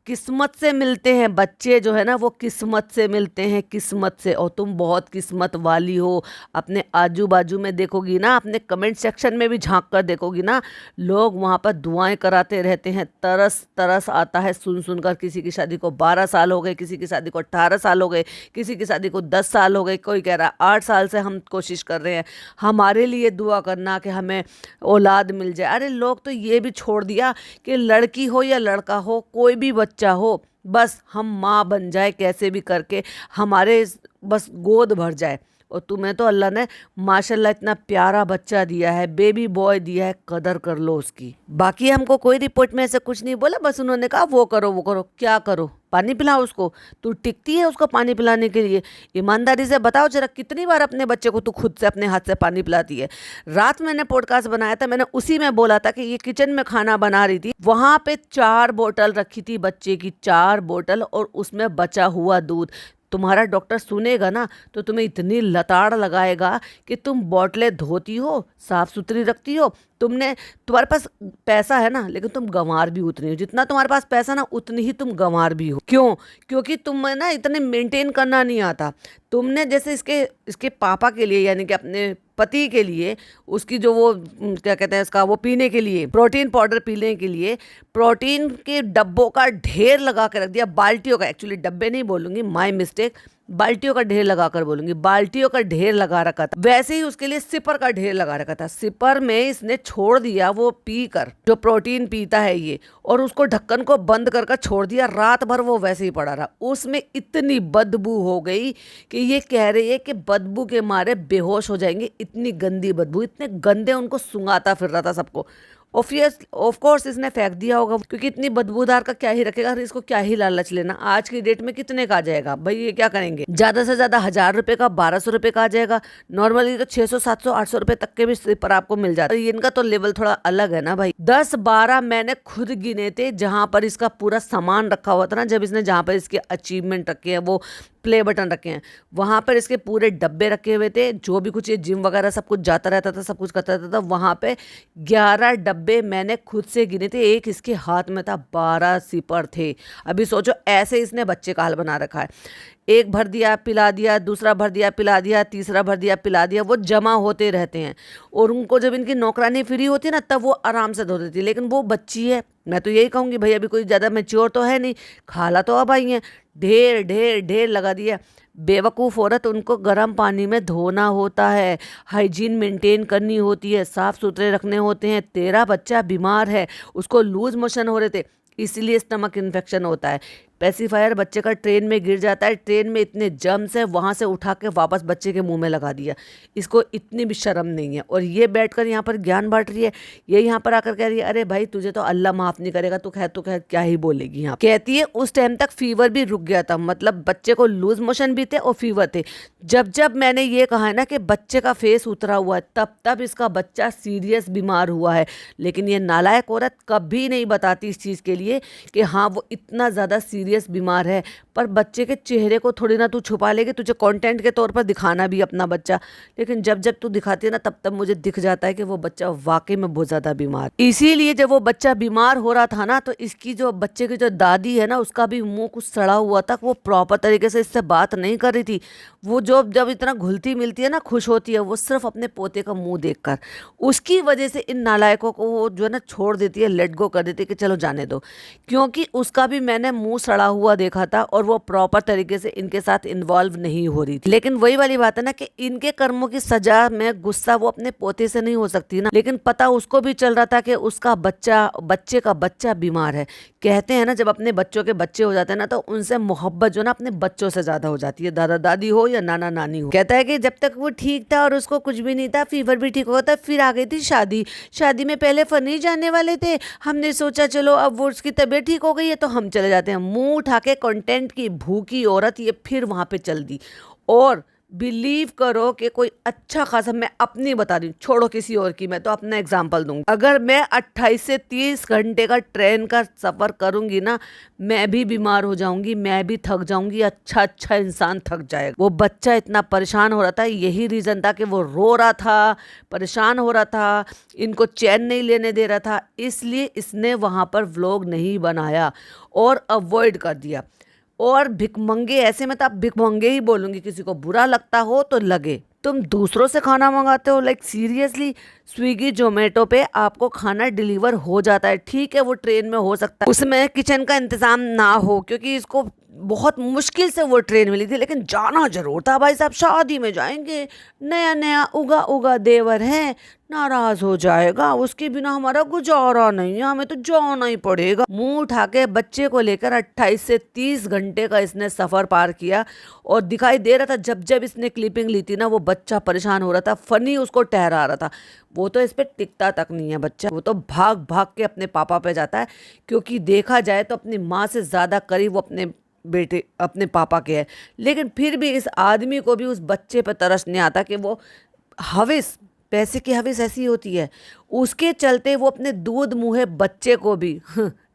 किस्मत से मिलते हैं बच्चे जो है ना, वो किस्मत से मिलते हैं, किस्मत से। और तुम बहुत किस्मत वाली हो। अपने आजू बाजू में देखोगी ना, अपने कमेंट सेक्शन में भी झांक कर देखोगी ना, लोग वहाँ पर दुआएं कराते रहते हैं। तरस आता है सुन कर। किसी की शादी को 12 साल हो गए, किसी की शादी को 18 साल हो गए, किसी की शादी को 10 साल हो गए, कोई कह रहा है 8 साल से हम कोशिश कर रहे हैं, हमारे लिए दुआ करना कि हमें औलाद मिल जाए। अरे लोग तो ये भी छोड़ दिया कि लड़की हो या लड़का हो, कोई भी बच्चा हो, बस हम माँ बन जाए कैसे भी करके, हमारे बस गोद भर जाए, और तुम्हें तो अल्लाह ने माशाल्लाह इतना प्यारा बच्चा दिया है, बेबी बॉय दिया है, कदर कर लो उसकी। बाकी हमको कोई रिपोर्ट में ऐसे कुछ नहीं बोला, बस उन्होंने कहा वो करो वो करो। क्या करो? पानी पिलाओ उसको। तू टिकती है उसको पानी पिलाने के लिए? ईमानदारी से बताओ जरा, कितनी बार अपने बच्चे को तू खुद से अपने हाथ से पानी पिलाती है? रात मैंने पॉडकास्ट बनाया था, मैंने उसी में बोला था कि ये किचन में खाना बना रही थी, वहां पे 4 बोतल रखी थी बच्चे की, 4 बोतल, और उसमें बचा हुआ दूध। तुम्हारा डॉक्टर सुनेगा ना तो तुम्हें इतनी लताड़ लगाएगा कि तुम बोतलें धोती हो, साफ सुथरी रखती हो, तुम्हारे पास पैसा है ना, लेकिन तुम गंवार भी उतनी हो। जितना तुम्हारे पास पैसा ना उतनी ही तुम गंवार भी हो। क्यों? क्योंकि तुम्हें ना इतने मेंटेन करना नहीं आता। तुमने जैसे इसके पापा के लिए, यानी कि अपने पति के लिए, उसकी जो वो क्या कहते हैं इसका, वो पीने के लिए प्रोटीन पाउडर पीने के लिए प्रोटीन के डब्बों का ढेर लगा के रख दिया, बाल्टियों का, एक्चुअली डब्बे नहीं बोलूंगी, माय मिस्टेक, बाल्टियों का ढेर लगाकर बोलूंगी, बाल्टियों का ढेर लगा रखा था। वैसे ही उसके लिए सिपर का ढेर लगा रखा था। सिपर में इसने छोड़ दिया वो पीकर, जो प्रोटीन पीता है ये, और उसको ढक्कन को बंद कर छोड़ दिया। रात भर वो वैसे ही पड़ा रहा। उसमें इतनी बदबू हो गई कि ये कह रही है कि बदबू के मारे बेहोश हो जाएंगे, इतनी गंदी बदबू, इतने गंदे, उनको सुंगाता फिर रहा था सबको। ऑफ कोर्स इसने फेंक दिया होगा, क्योंकि इतनी बदबूदार का क्या ही रखेगा, इसको क्या ही लालच लेना। आज की डेट में कितने का आ जाएगा भाई, ये क्या करेंगे? ज्यादा से ज्यादा 1000 रुपए का, 1200 रुपए का आ जाएगा। नॉर्मली तो 600 700 800 रुपए तक के भी स्लीपर आपको मिल जाता है। इनका तो लेवल थोड़ा अलग है ना भाई। 10-12 मैंने खुद गिने थे जहां पर इसका पूरा सामान रखा हुआ था ना, जब इसने जहां पर इसके अचीवमेंट रखे हैं, वो प्ले बटन रखे हैं, वहां पर इसके पूरे डब्बे रखे हुए थे, जो भी कुछ ये जिम वगैरह सब कुछ जाता रहता था, सब कुछ करता रहता था, वहां पे 11 डब्बे मैंने खुद से गिने थे। एक इसके हाथ में था, 12 सिपर थे। अभी सोचो, ऐसे इसने बच्चे का हाल बना रखा है। एक भर दिया पिला दिया, दूसरा भर दिया पिला दिया, तीसरा भर दिया पिला दिया, वो जमा होते रहते हैं। और उनको जब इनकी नौकरानी फ्री होती है ना, तब वो आराम से धो देती है। लेकिन वो बच्ची है, मैं तो यही कहूँगी भाई, अभी कोई ज़्यादा मैच्योर तो है नहीं, खाला तो अब आई है, ढेर ढेर ढेर लगा दिया। बेवकूफ़ औरत, उनको गर्म पानी में धोना होता है, हाइजीन मेंटेन करनी होती है, साफ़ सुथरे रखने होते हैं। तेरा बच्चा बीमार है, उसको लूज मोशन हो रहे थे, इसलिए स्टमक इन्फेक्शन होता है। पेसिफायर बच्चे का ट्रेन में गिर जाता है, ट्रेन में इतने जर्म्स है, वहाँ से उठा के वापस बच्चे के मुंह में लगा दिया। इसको इतनी भी शर्म नहीं है। और ये बैठकर यहाँ पर ज्ञान बांट रही है। ये यहाँ पर आकर कह रही है, अरे भाई तुझे तो अल्लाह माफ़ नहीं करेगा, तो खैर क्या ही बोलेगी। यहाँ कहती है उस टाइम तक फीवर भी रुक गया था, मतलब बच्चे को लूज मोशन भी थे और फीवर थे। जब मैंने ये कहा है ना कि बच्चे का फेस उतरा हुआ है, तब इसका बच्चा सीरियस बीमार हुआ है। लेकिन ये नालायक औरत कभी नहीं बताती इस चीज़ के लिए कि हाँ वो इतना ज़्यादा सीरियस बीमार है। पर बच्चे के चेहरे को थोड़ी ना तू छुपा लेगी, तुझे कंटेंट के तौर पर दिखाना भी अपना बच्चा। लेकिन जब तू दिखाती है ना, तब मुझे दिख जाता है कि वो बच्चा वाकई में बहुत ज्यादा बीमार। इसीलिए जब वो बच्चा बीमार हो रहा था ना, तो इसकी जो बच्चे की जो दादी है ना, उसका भी मुंह कुछ सड़ा हुआ था। वो प्रॉपर तरीके से इससे बात नहीं कर रही थी। वो जब इतना घुलती मिलती है ना, खुश होती है, वो सिर्फ अपने पोते का मुंह देखकर। उसकी वजह से इन नालायकों को वो जो है ना छोड़ देती है, लेट गो कर देती है कि चलो जाने दो। क्योंकि उसका भी मैंने मुंह सड़ा हुआ देखा था और वो प्रॉपर तरीके से इनके साथ इन्वॉल्व नहीं हो रही थी। लेकिन वही वाली बात है ना कि इनके कर्मों की सजा में गुस्सा वो अपने पोते से नहीं हो सकती ना। लेकिन पता उसको भी चल रहा था कि उसका बच्चे का बच्चा बीमार है। कहते हैं ना, जब अपने बच्चों के बच्चे हो जाते हैं ना, तो उनसे मोहब्बत जो ना अपने बच्चों से ज्यादा हो जाती है, दादा दादी हो या नाना नानी हो। कहता है कि जब तक वो ठीक था और उसको कुछ भी नहीं था, फीवर भी ठीक होता, फिर आ गई थी शादी में पहले फनी जाने वाले थे। हमने सोचा चलो अब वो उसकी तबीयत ठीक हो गई है तो हम चले जाते हैं। मुंह उठा के कंटेंट की भूखी औरत ये फिर वहां पे चल दी। और बिलीव करो कि कोई अच्छा खासा, मैं अपनी बता रही हूँ, छोड़ो किसी और की, मैं तो अपना एग्जांपल दूंगी। अगर मैं 28 से 30 घंटे का ट्रेन का सफर करूंगी ना, मैं भी बीमार हो जाऊंगी, मैं भी थक जाऊंगी। अच्छा इंसान थक जाएगा। वो बच्चा इतना परेशान हो रहा था, यही रीजन था कि वो रो रहा था, परेशान हो रहा था, इनको चैन नहीं लेने दे रहा था। इसलिए इसने वहां पर व्लॉग नहीं बनाया और अवॉइड कर दिया। और भिखमंगे, ऐसे में तो आप भिखमंगे ही बोलूंगी, किसी को बुरा लगता हो तो लगे। तुम दूसरों से खाना मंगाते हो, लाइक सीरियसली। स्विगी जोमेटो पे आपको खाना डिलीवर हो जाता है, ठीक है वो ट्रेन में हो सकता है उसमें किचन का इंतजाम ना हो, क्योंकि इसको बहुत मुश्किल से वो ट्रेन मिली थी। लेकिन जाना जरूर था भाई साहब, शादी में जाएंगे, नया उगा देवर है, नाराज हो जाएगा, उसके बिना हमारा गुजारा नहीं है, हमें तो जाना ही पड़ेगा। मुंह उठा के बच्चे को लेकर 28 से 30 घंटे का इसने सफर पार किया और दिखाई दे रहा था जब जब इसने क्लिपिंग ली थी ना, वो बच्चा परेशान हो रहा था, फनी उसको ठहरा रहा था। वो तो इस पे टिकता तक नहीं है बच्चा, वो तो भाग भाग के अपने पापा पे जाता है, क्योंकि देखा जाए तो अपनी माँ से ज्यादा करीब वो अपने बेटे अपने पापा के है। लेकिन फिर भी इस आदमी को भी उस बच्चे पे तरस नहीं आता कि वो हविस, पैसे की हविस ऐसी होती है, उसके चलते वो अपने दूध मुँहे बच्चे को भी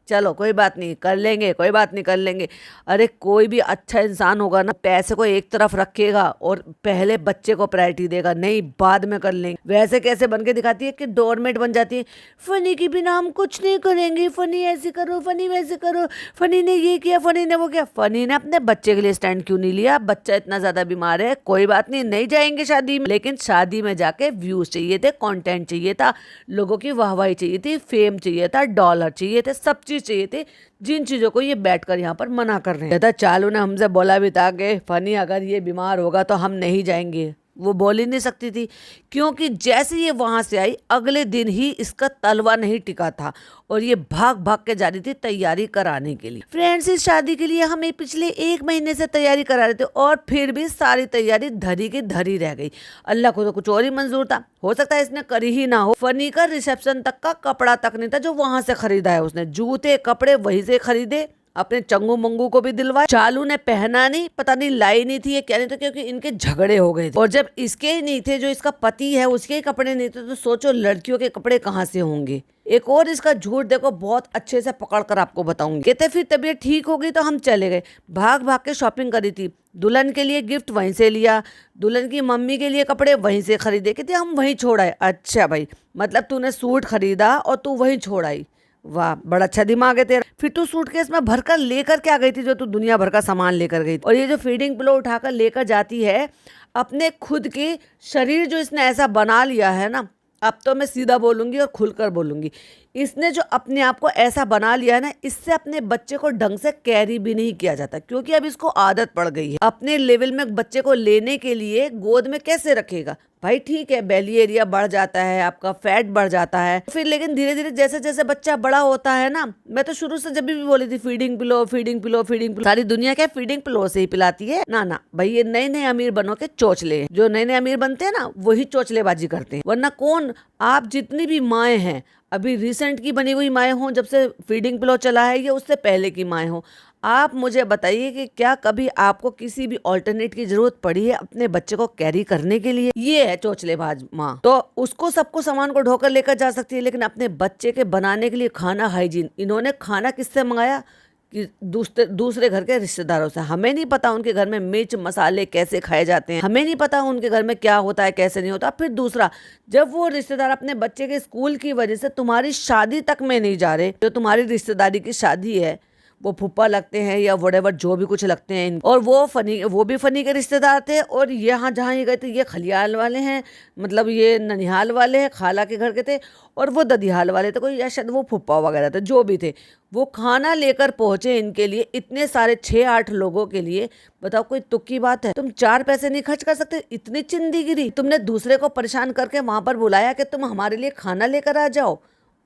चलो कोई बात नहीं कर लेंगे, कोई बात नहीं कर लेंगे। अरे कोई भी अच्छा इंसान होगा ना, पैसे को एक तरफ रखेगा और पहले बच्चे को प्रायोरिटी देगा, नहीं बाद में कर लेंगे। वैसे कैसे बन के दिखाती है कि डोरमेट बन जाती है, फनी के बिना हम कुछ नहीं करेंगे, फनी ऐसे करो, फनी वैसे करो, फनी ने ये किया, फनी ने वो किया। फनी ने अपने बच्चे के लिए स्टैंड क्यों नहीं लिया? बच्चा इतना ज्यादा बीमार है, कोई बात नहीं, नहीं जाएंगे शादी में। लेकिन शादी में जाके व्यूज चाहिए थे, कंटेंट चाहिए था, लोगों की वाहवाही चाहिए थी, फेम चाहिए था, डॉलर चाहिए थे, सब चीज चाहिए थे, जिन चीजों को ये बैठकर यहाँ पर मना कर रहे हैं। चालू ने हमसे बोला भी था कि फनी अगर ये बीमार होगा तो हम नहीं जाएंगे। वो बोल ही नहीं सकती थी, क्योंकि जैसे ये वहां से आई अगले दिन ही इसका तलवा नहीं टिका था और ये भाग भाग के जा रही थी तैयारी कराने के लिए। फ्रेंड्स, इस शादी के लिए हमें पिछले 1 महीने से तैयारी करा रहे थे और फिर भी सारी तैयारी धरी की धरी रह गई। अल्लाह को तो कुछ और ही मंजूर था, हो सकता है इसने करी ही ना हो। फनी का रिसेप्शन तक का कपड़ा तक नहीं था जो वहां से खरीदा है उसने, जूते कपड़े वहीं से खरीदे, अपने चंगू मंगू को भी दिलवाए। चालू ने पहना नहीं, पता नहीं लाई नहीं थी ये क्या नहीं था, क्योंकि इनके झगड़े हो गए थे। और जब इसके ही नहीं थे, जो इसका पति है उसके ही कपड़े नहीं थे, तो सोचो लड़कियों के कपड़े कहाँ से होंगे। एक और इसका झूठ देखो, बहुत अच्छे से पकड़ कर आपको बताऊंगी। कहते फिर तबीयत ठीक हो गई तो हम चले गए। भाग भाग के शॉपिंग करी थी, दुल्हन के लिए गिफ्ट वहीं से लिया, दुल्हन की मम्मी के लिए कपड़े वहीं से खरीदे। कहते हम वहीं छोड़ आए। अच्छा भाई, मतलब तूने सूट खरीदा और तू वहीं छोड़ आई, वाह बड़ा अच्छा दिमाग है तेरा। फिर तू सूटकेस में भरकर लेकर क्या गई थी जो तू दुनिया भर का सामान लेकर गई थी? और ये जो फीडिंग पिलो उठाकर लेकर जाती है, अपने खुद के शरीर जो इसने ऐसा बना लिया है ना, अब तो मैं सीधा बोलूंगी और खुलकर बोलूंगी, इसने जो अपने आप को ऐसा बना लिया है ना, इससे अपने बच्चे को ढंग से कैरी भी नहीं किया जाता, क्योंकि अब इसको आदत पड़ गई है। अपने लेवल में बच्चे को लेने के लिए गोद में कैसे रखेगा भाई? ठीक है, बेली एरिया बढ़ जाता है, आपका फैट बढ़ जाता है, फिर लेकिन धीरे धीरे जैसे जैसे बच्चा बड़ा होता है ना, मैं तो शुरू से जब भी बोली थी feeding pillow, feeding pillow, feeding pillow, सारी दुनिया क्या फीडिंग पिलो से ही पिलाती है ना? ना भाई, ये नए नए अमीर बनो के चोचले हैं। जो नए नए अमीर बनते हैं ना, वही चोचलेबाजी करते हैं, वरना कौन? आप जितनी भी माएँ हैं, अभी रिसेंट की बनी हुई माएँ हों, जब से फीडिंग पिलो चला है, या उससे पहले की माएँ हों, आप मुझे बताइए कि क्या कभी आपको किसी भी ऑल्टरनेट की जरूरत पड़ी है अपने बच्चे को कैरी करने के लिए? ये है चोचलेबाज माँ। तो उसको सबको सामान को ढोकर लेकर जा सकती है, लेकिन अपने बच्चे के बनाने के लिए खाना हाइजीन, इन्होंने खाना किससे मंगाया? कि दूसरे घर के रिश्तेदारों से। हमें नहीं पता उनके घर में मिर्च मसाले कैसे खाए जाते हैं, हमें नहीं पता उनके घर में क्या होता है कैसे नहीं होता। फिर दूसरा, जब वो रिश्तेदार अपने बच्चे के स्कूल की वजह से तुम्हारी शादी तक में नहीं जा रहे, जो तुम्हारी रिश्तेदारी की शादी है, वो फूफा लगते हैं या वडेवर जो भी कुछ लगते हैं, और वो भी फनी के रिश्तेदार थे, और यहाँ जहाँ ये गए थे ये खलियाल वाले हैं, मतलब ये ननिहाल वाले हैं, खाला के घर के थे, और वो ददिहाल वाले थे कोई, या शायद वो फूफा वगैरह थे, जो भी थे। वो खाना लेकर पहुंचे इनके लिए, इतने सारे 6-8 लोगों के लिए। बताओ कोई तुक की बात है? तुम 4 पैसे नहीं खर्च कर सकते? इतनी चिंदीगिरी, तुमने दूसरे को परेशान करके वहां पर बुलाया कि तुम हमारे लिए खाना लेकर आ जाओ।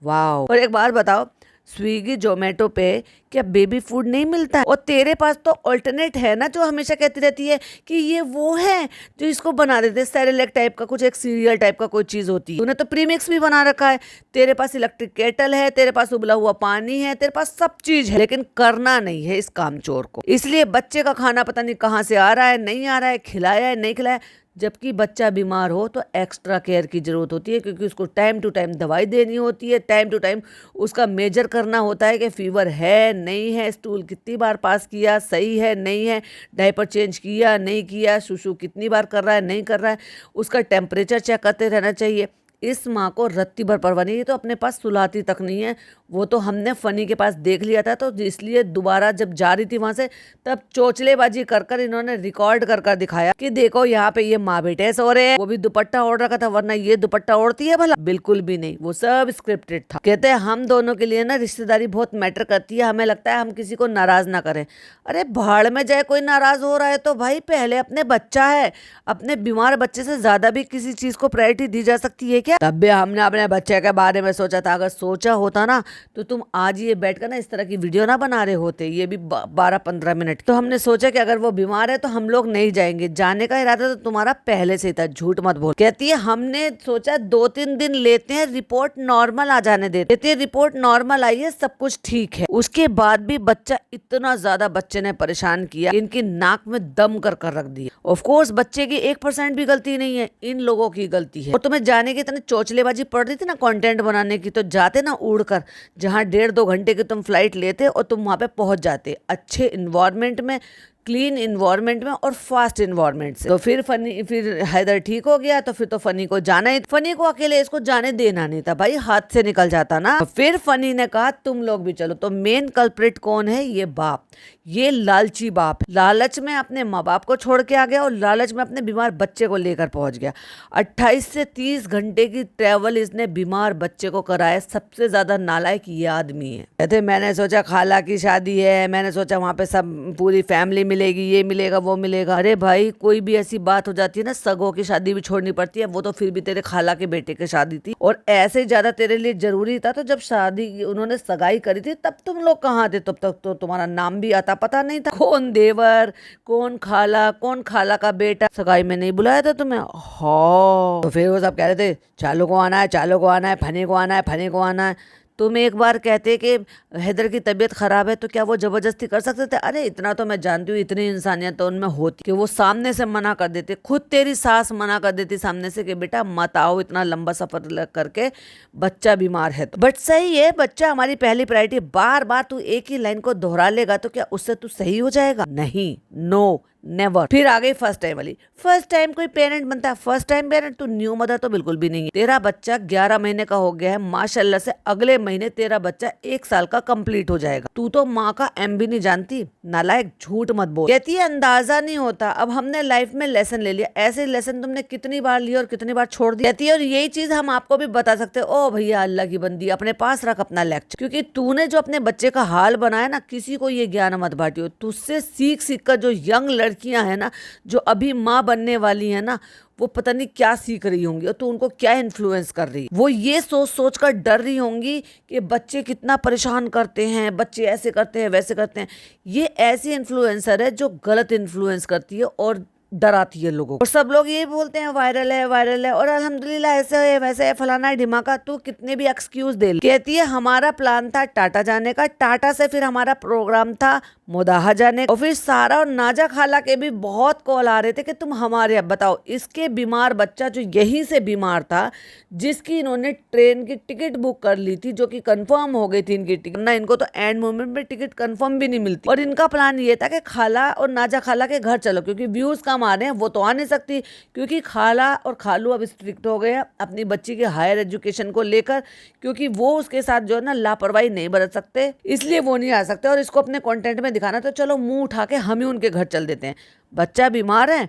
वाह। और एक बार बताओ, स्विगी जोमेटो पे क्या बेबी फूड नहीं मिलता है? और तेरे पास तो ऑल्टरनेट है ना, जो हमेशा कहती रहती है कि ये वो है जो इसको बना देते हैं, सेरेलैक टाइप का कुछ, एक सीरियल टाइप का कोई चीज होती है। तूने तो प्रीमिक्स भी बना रखा है, तेरे पास इलेक्ट्रिक केटल है, तेरे पास उबला हुआ पानी है, तेरे पास सब चीज है, लेकिन करना नहीं है इस कामचोर को। इसलिए बच्चे का खाना पता नहीं कहाँ से आ रहा है, नहीं आ रहा है, खिलाया है नहीं खिलाया। जबकि बच्चा बीमार हो तो एक्स्ट्रा केयर की ज़रूरत होती है, क्योंकि उसको टाइम टू टाइम दवाई देनी होती है, टाइम टू टाइम उसका मेजर करना होता है कि फीवर है नहीं है, स्टूल कितनी बार पास किया, सही है नहीं है, डायपर चेंज किया नहीं किया, सुसु कितनी बार कर रहा है नहीं कर रहा है, उसका टेम्परेचर चेक करते रहना चाहिए। इस माँ को रत्ती भर परवाह नहीं है, तो अपने पास सुलाती तक नहीं है, वो तो हमने फनी के पास देख लिया था, तो इसलिए दोबारा जब जा रही थी वहां से तब चोचलेबाजी कर कर इन्होंने रिकॉर्ड कर कर दिखाया कि देखो यहाँ पे ये माँ बेटे सो रहे हैं, वो भी दुपट्टा ओढ़ रखा था, वरना ये दुपट्टा ओढ़ती है भला? बिल्कुल भी नहीं, वो सब स्क्रिप्टेड था। कहते हैं हम दोनों के लिए ना रिश्तेदारी बहुत मैटर करती है, हमें लगता है हम किसी को नाराज ना करें। अरे भाड़ में जाए, कोई नाराज हो रहा है तो भाई पहले अपने बच्चा है, अपने बीमार बच्चे से ज्यादा भी किसी चीज को प्रायोरिटी दी जा सकती है क्या? तब भी हमने अपने बच्चे के बारे में सोचा था। अगर सोचा होता ना तो तुम आज ये बैठकर ना इस तरह की वीडियो ना बना रहे होते, ये भी 12-15 मिनट। तो हमने सोचा कि अगर वो बीमार है तो हम लोग नहीं जाएंगे, जाने का इरादा तो तुम्हारा पहले से ही था, झूठ मत बोल। कहती है हमने सोचा 2-3 दिन लेते हैं, रिपोर्ट नॉर्मल आ जाने देते। कहती है रिपोर्ट नॉर्मल आई है, सब कुछ ठीक है। उसके बाद भी बच्चा इतना ज्यादा बच्चे ने परेशान किया, इनकी नाक में दम कर कर रख दिया। ऑफ कोर्स बच्चे की 1% भी गलती नहीं है, इन लोगों की गलती है। और तुम्हें जाने की इतनी चोचलेबाजी पड़ रही थी ना कंटेंट बनाने की, तो जाते ना उड़कर, जहाँ 1.5-2 घंटे की तुम फ्लाइट लेते और तुम वहां पे पहुंच जाते अच्छे इन्वायरमेंट में, क्लीन इन्वायरमेंट में और फास्ट इन्वायरमेंट से। तो फिर हैदर ठीक हो गया, तो फिर तो फनी को जाना ही, फनी को अकेले इसको जाने देना नहीं था भाई, हाथ से निकल जाता ना। तो फिर फनी ने कहा तुम लोग भी चलो। तो मेन कल्प्रिट कौन है? ये बाप, ये लालची बाप। लालच में अपने माँ बाप को छोड़ के आ गया और लालच में अपने बीमार बच्चे को लेकर पहुंच गया। 28 से 30 घंटे की ट्रेवल इसने बीमार बच्चे को कराया। सबसे ज्यादा नालायक ये आदमी है। कहते मैंने सोचा खाला की शादी है, मैंने सोचा वहां पे सब पूरी फैमिली मिलेगी, ये मिलेगा वो मिलेगा। अरे भाई कोई भी ऐसी बात हो जाती है ना, सगों की शादी भी छोड़नी पड़ती है। वो तो फिर भी तेरे खाला के बेटे की शादी थी और ऐसे ज्यादा तेरे लिए जरूरी था। तो जब शादी उन्होंने सगाई करी थी तब तुम लोग कहाँ थे? तब तक तो तुम्हारा नाम भी आता पता नहीं था, कौन देवर, कौन खाला का बेटा। सगाई में नहीं बुलाया था तुम्हें? हाँ। तो फिर वो सब कह रहे थे चालू को आना है, चालू को आना है, फनी को आना है, फनी को आना है। तुम एक बार कहते कि हैदर की तबीयत खराब है, तो क्या वो जबरदस्ती कर सकते थे? अरे इतना तो मैं जानती हूँ, इतनी इंसानियत तो उनमें होती कि वो सामने से मना कर देते। खुद तेरी सास मना कर देती सामने से कि बेटा मत आओ, इतना लंबा सफर करके, बच्चा बीमार है। बट सही है, बच्चा हमारी पहली प्रायोरिटी। बार बार तू एक ही लाइन को दोहरा लेगा तो क्या उससे तू सही हो जाएगा? नहीं, नो, नेवर। फिर आ गई फर्स्ट टाइम वाली। फर्स्ट टाइम कोई पेरेंट बनता है? फर्स्ट टाइम पेरेंट तू न्यू मदर तो बिल्कुल भी नहीं है। तेरा बच्चा 11 महीने का हो गया है, माशाल्लाह से अगले महीने तेरा बच्चा 1 साल का कंप्लीट हो जाएगा। तू तो माँ का एम भी नहीं जानती। नालायक, झूठ मत बोल। कहती है अंदाजा नहीं होता। अब हमने लाइफ में लेसन ले लिया। ऐसे लेसन तुमने कितनी बार लिया और कितनी बार छोड़ दिया। कहती है और यही चीज हम आपको भी बता सकते हैं। ओ भैया अल्लाह की बंदी, अपने पास रख अपना लेक्चर, क्योंकि तूने जो अपने बच्चे का हाल बनाया ना, किसी को ये ज्ञान मत बांटियो। तुझसे सीख सीख कर जो यंग लड़कियां हैं ना, जो अभी माँ बनने वाली है ना, वो पता नहीं क्या सीख रही होंगी और तू उनको क्या इन्फ्लुएंस कर रही है। वो ये सोच सोच कर डर रही होंगी कि बच्चे कितना परेशान करते हैं, बच्चे ऐसे करते हैं वैसे करते हैं। ये ऐसी इन्फ्लुएंसर है जो गलत इन्फ्लुएंस करती है और डराती है लोगों को। और सब लोग ये बोलते हैं वायरल है और अल्हम्दुलिल्लाह ऐसे है वैसे है फलाना है ढिमाका। तू कितने भी एक्सक्यूज दे। कहती है हमारा प्लान था टाटा जाने का, टाटा से फिर हमारा प्रोग्राम था मोदाहा जाने, और फिर सारा और नाजा खाला के भी बहुत कॉल आ रहे थे कि तुम हमारे। अब बताओ, इसके बीमार बच्चा जो यहीं से बीमार था, जिसकी इन्होंने ट्रेन की टिकट बुक कर ली थी, जो कि कंफर्म हो गई थी इनकी टिकट ना, इनको तो एंड मोमेंट में टिकट कंफर्म भी नहीं मिलती। और इनका प्लान ये था कि खाला और नाजा खाला के घर चलो, क्योंकि व्यूज कम आ रहे हैं। वो तो आ नहीं सकती क्योंकि खाला और खालू अब स्ट्रिक्ट हो गए हैं अपनी बच्ची के हायर एजुकेशन को लेकर, क्योंकि वो उसके साथ जो है ना लापरवाही नहीं बरत सकते, इसलिए वो नहीं आ सकते। और इसको अपने कंटेंट में दिखाना, तो चलो मुंह उठा के हम ही उनके घर चल देते हैं। बच्चा बीमार है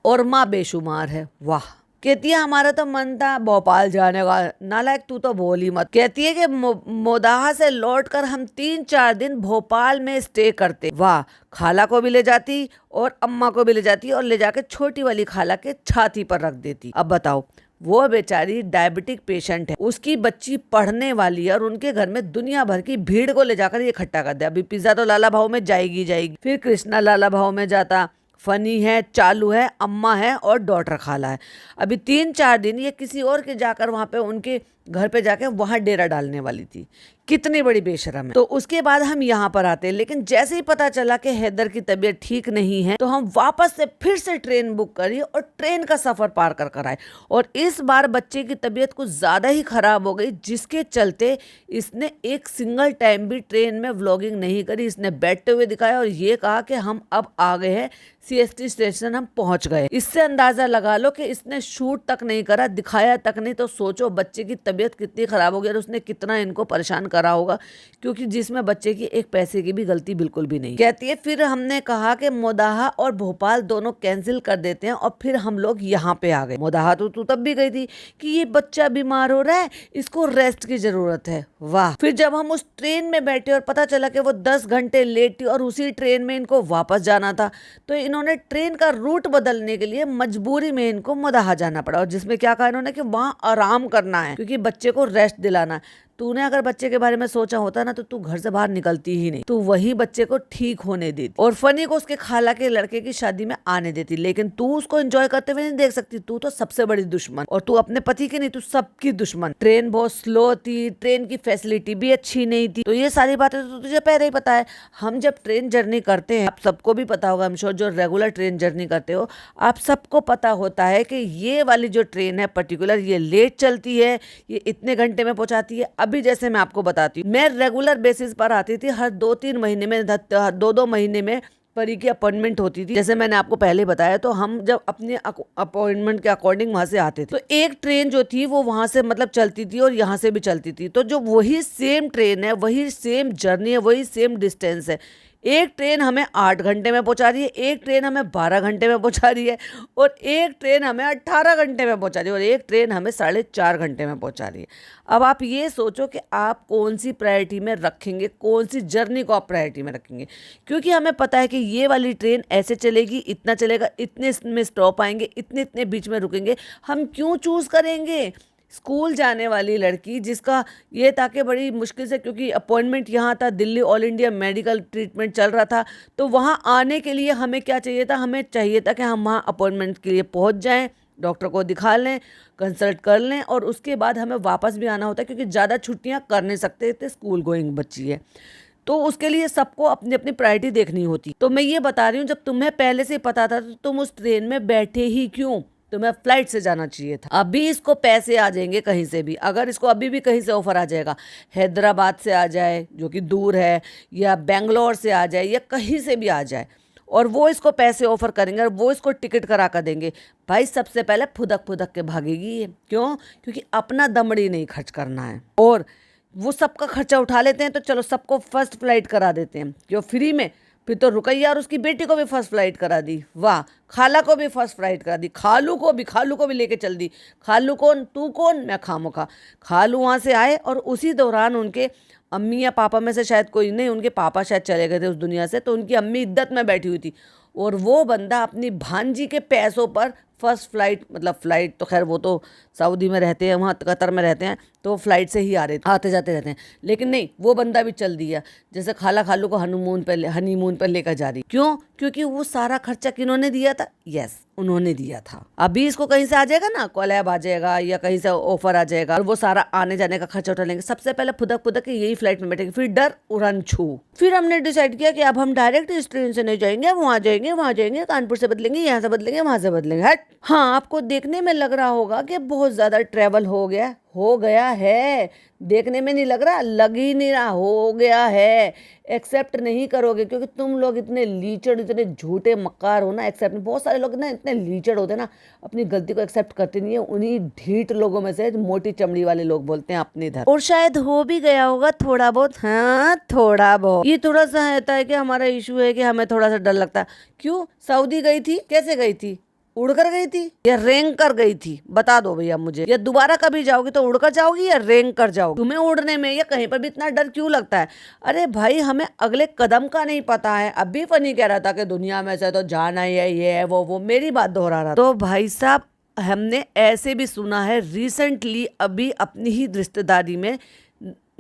और माँ बेशुमार है। वाह। कहती है हमारा तो मन था भोपाल जाने का। नालायक, तू तो बोल ही मत। कहती है कि मोदाहा से लौटकर हम 3-4 दिन भोपाल में स्टे करते। वाह। खाला को भी ले जाती और अम्मा को भी ले जाती और ले जाकर छोटी वाली खाला के छाती पर रख देती। अब बताओ, वो बेचारी डायबिटिक पेशेंट है, उसकी बच्ची पढ़ने वाली है और उनके घर में दुनिया भर की भीड़ को ले जाकर ये इकट्ठा कर दिया। अभी पिज्जा तो लाला भाव में जाएगी, फिर कृष्णा लाला भाव में जाता, फनी है, चालू है, अम्मा है और डॉटर खाला है। अभी 3-4 दिन ये किसी और के जाकर वहां पे उनके घर पे जाके वहां डेरा डालने वाली थी। कितनी बड़ी बेशरम है। तो उसके बाद हम यहाँ पर आते हैं, लेकिन जैसे ही पता चला कि हैदर की तबीयत ठीक नहीं है, तो हम वापस से फिर से ट्रेन बुक करी और ट्रेन का सफर पार कर आए। और इस बार बच्चे की तबीयत कुछ ज्यादा ही खराब हो गई, जिसके चलते इसने एक सिंगल टाइम भी ट्रेन में व्लॉगिंग नहीं करी। इसने बैठते हुए दिखाया और ये कहा कि हम अब आ गए हैं CST स्टेशन, हम पहुंच गए। इससे अंदाजा लगा लो कि इसने शूट तक नहीं करा, दिखाया तक नहीं। तो सोचो बच्चे की तबीयत कितनी ख़राब हो गई और उसने कितना इनको परेशान करा होगा, क्योंकि जिसमें बच्चे की एक पैसे की भी गलती बिल्कुल भी नहीं। कहती है फिर हमने कहा कि मोदाहा और भोपाल दोनों कैंसिल कर देते हैं और फिर हम लोग यहाँ पे आ गए। मोदाहा तो तू तब भी गई थी कि ये बच्चा बीमार हो रहा है, इसको रेस्ट की जरूरत है। वाह। फिर जब हम उस ट्रेन में बैठे और पता चला कि वो 10 घंटे लेट थी और उसी ट्रेन में इनको वापस जाना था, तो इन्होंने ट्रेन का रूट बदलने के लिए मजबूरी में इनको मोदाहा जाना पड़ा, और जिसमें क्या कहा इन्होंने कि वहां आराम करना है क्योंकि बच्चे को रेस्ट दिलाना है। तूने अगर बच्चे के बारे में सोचा होता ना तो तू घर से बाहर निकलती ही नहीं, तू वही बच्चे को ठीक होने देती और फनी को उसके खाला के लड़के की शादी में आने देती, लेकिन तू उसको एंजॉय करते हुए नहीं देख सकती। तू तो सबसे बड़ी दुश्मन, और तू अपने पति की नहीं, तू सबकी दुश्मन। ट्रेन बहुत स्लो थी, ट्रेन की फैसिलिटी भी अच्छी नहीं थी, तो ये सारी बातें तो तुझे पहले ही पता है। हम जब ट्रेन जर्नी करते हैं, आप सबको भी पता होगा, हम श्योर जो रेगुलर ट्रेन जर्नी करते हो आप सबको पता होता है कि ये वाली जो ट्रेन है पर्टिकुलर, ये लेट चलती है, ये इतने घंटे में पहुंचाती है। अभी जैसे मैं आपको बताती हूँ, मैं रेगुलर बेसिस पर आती थी, हर 2-3 महीने में, 2-2 महीने में परी की अपॉइंटमेंट होती थी। जैसे मैंने आपको पहले बताया, तो हम जब अपने अपॉइंटमेंट के अकॉर्डिंग वहां से आते थे, तो एक ट्रेन जो थी वो वहां से मतलब चलती थी और यहाँ से भी चलती थी, तो जो वही सेम ट्रेन है, वही सेम जर्नी है, वही सेम डिस्टेंस है। एक ट्रेन हमें 8 घंटे में पहुंचा रही है, एक ट्रेन हमें 12 घंटे में पहुंचा रही है, और एक ट्रेन हमें 18 घंटे में पहुंचा रही है, और एक ट्रेन हमें 4.5 घंटे में पहुंचा रही है। अब आप ये सोचो कि आप कौन सी प्रायोरिटी में रखेंगे, कौन सी जर्नी को आप प्रायोरिटी में रखेंगे, क्योंकि हमें पता है कि ये वाली ट्रेन ऐसे चलेगी, इतना चलेगा, इतने में स्टॉप आएंगे, इतने इतने बीच में रुकेंगे। हम क्यों चूज़ करेंगे स्कूल जाने वाली लड़की जिसका ये था कि बड़ी मुश्किल से, क्योंकि अपॉइंटमेंट यहाँ था, Delhi all India medical treatment चल रहा था, तो वहाँ आने के लिए हमें क्या चाहिए था, हमें चाहिए था कि हम वहाँ अपॉइंटमेंट के लिए पहुँच जाएं, डॉक्टर को दिखा लें, कंसल्ट कर लें, और उसके बाद हमें वापस भी आना होता है, क्योंकि ज़्यादा छुट्टियाँ कर नहीं सकते थे, स्कूल गोइंग बच्ची है, तो उसके लिए सबको अपनी अपनी प्रायोरिटी देखनी होती। तो मैं ये बता रही हूँ, जब तुम्हें पहले से पता था तो तुम उस ट्रेन में बैठे ही क्यों, तुम्हें फ्लाइट से जाना चाहिए था। अभी इसको पैसे आ जाएंगे कहीं से भी, अगर इसको अभी भी कहीं से ऑफर आ जाएगा, हैदराबाद से आ जाए जो कि दूर है, या बेंगलोर से आ जाए, या कहीं से भी आ जाए, और वो इसको पैसे ऑफर करेंगे और वो इसको टिकट करा कर देंगे, भाई सबसे पहले फुदक फुदक के भागेगी ये। क्यों? क्योंकि अपना दमड़ी नहीं खर्च करना है, और वो सबका खर्चा उठा लेते हैं, तो चलो सबको फर्स्ट फ्लाइट करा देते हैं, क्यों फ्री में। फिर तो रुकैया और उसकी बेटी को भी फर्स्ट फ्लाइट करा दी, वाह, खाला को भी फर्स्ट फ्लाइट करा दी, खालू को भी लेके चल दी। खालू कौन, तू कौन, मैं खामोखा। खालू वहाँ से आए और उसी दौरान उनके अम्मी या पापा में से शायद कोई नहीं, उनके पापा शायद चले गए थे उस दुनिया से, तो उनकी अम्मी इद्दत में बैठी हुई थी, और वो बंदा अपनी भांजी के पैसों पर फर्स्ट फ्लाइट, मतलब फ्लाइट तो खैर वो तो सऊदी में रहते हैं, वहाँ कतर में रहते हैं, तो फ्लाइट से ही आते जाते रहते हैं, लेकिन नहीं, वो बंदा भी चल दिया, जैसे खाला खालू को हनीमून पर लेकर जा रही। क्यों? क्योंकि वो सारा खर्चा किन्होंने दिया था, यस उन्होंने दिया था। अभी इसको कहीं से आ जाएगा ना, कोलैब आ जाएगा या कहीं से ऑफर आ जाएगा, और वो सारा आने जाने का खर्चा उठा लेंगे। सबसे पहले फुदक के यही फ्लाइट में बैठेंगे, फिर डर उड़न छू। फिर हमने डिसाइड किया कि अब हम डायरेक्ट इस ट्रेन से नहीं जाएंगे, वहाँ जाएंगे, कानपुर से बदलेंगे, यहाँ से बदलेंगे, वहाँ से बदलेंगे। हट। हाँ, आपको देखने में लग रहा होगा कि बहुत ज्यादा ट्रेवल हो गया है, देखने में नहीं लग रहा, लग ही नहीं रहा, हो गया है। एक्सेप्ट नहीं करोगे क्योंकि तुम लोग इतने लीचड़, इतने झूठे मक्कार हो ना, एक्सेप्ट। बहुत सारे लोग ना इतने लीचड़ होते हैं ना, अपनी गलती को एक्सेप्ट करते नहीं है। उन्हीं ढीठ लोगों में से मोटी चमड़ी वाले लोग बोलते हैं अपने इधर, और शायद हो भी गया होगा थोड़ा बहुत। हाँ, थोड़ा बहुत। ये थोड़ा सा रहता है कि हमारा इशू है कि हमें थोड़ा सा डर लगता है। क्यों? सऊदी गई थी, कैसे गई थी? उड़कर गई थी या रेंग कर गई थी? बता दो भैया मुझे। या दोबारा कभी जाओगी तो उड़कर जाओगी या रेंग कर जाओगी? तुम्हें उड़ने में या कहीं पर भी इतना डर क्यों लगता है? अरे भाई, हमें अगले कदम का नहीं पता है। अभी फनी कह रहा था कि दुनिया में से तो जाना ही है, ये है वो मेरी बात दोहरा रहा। तो भाई साहब, हमने ऐसे भी सुना है, रिसेंटली अभी अपनी ही रिश्तेदारी में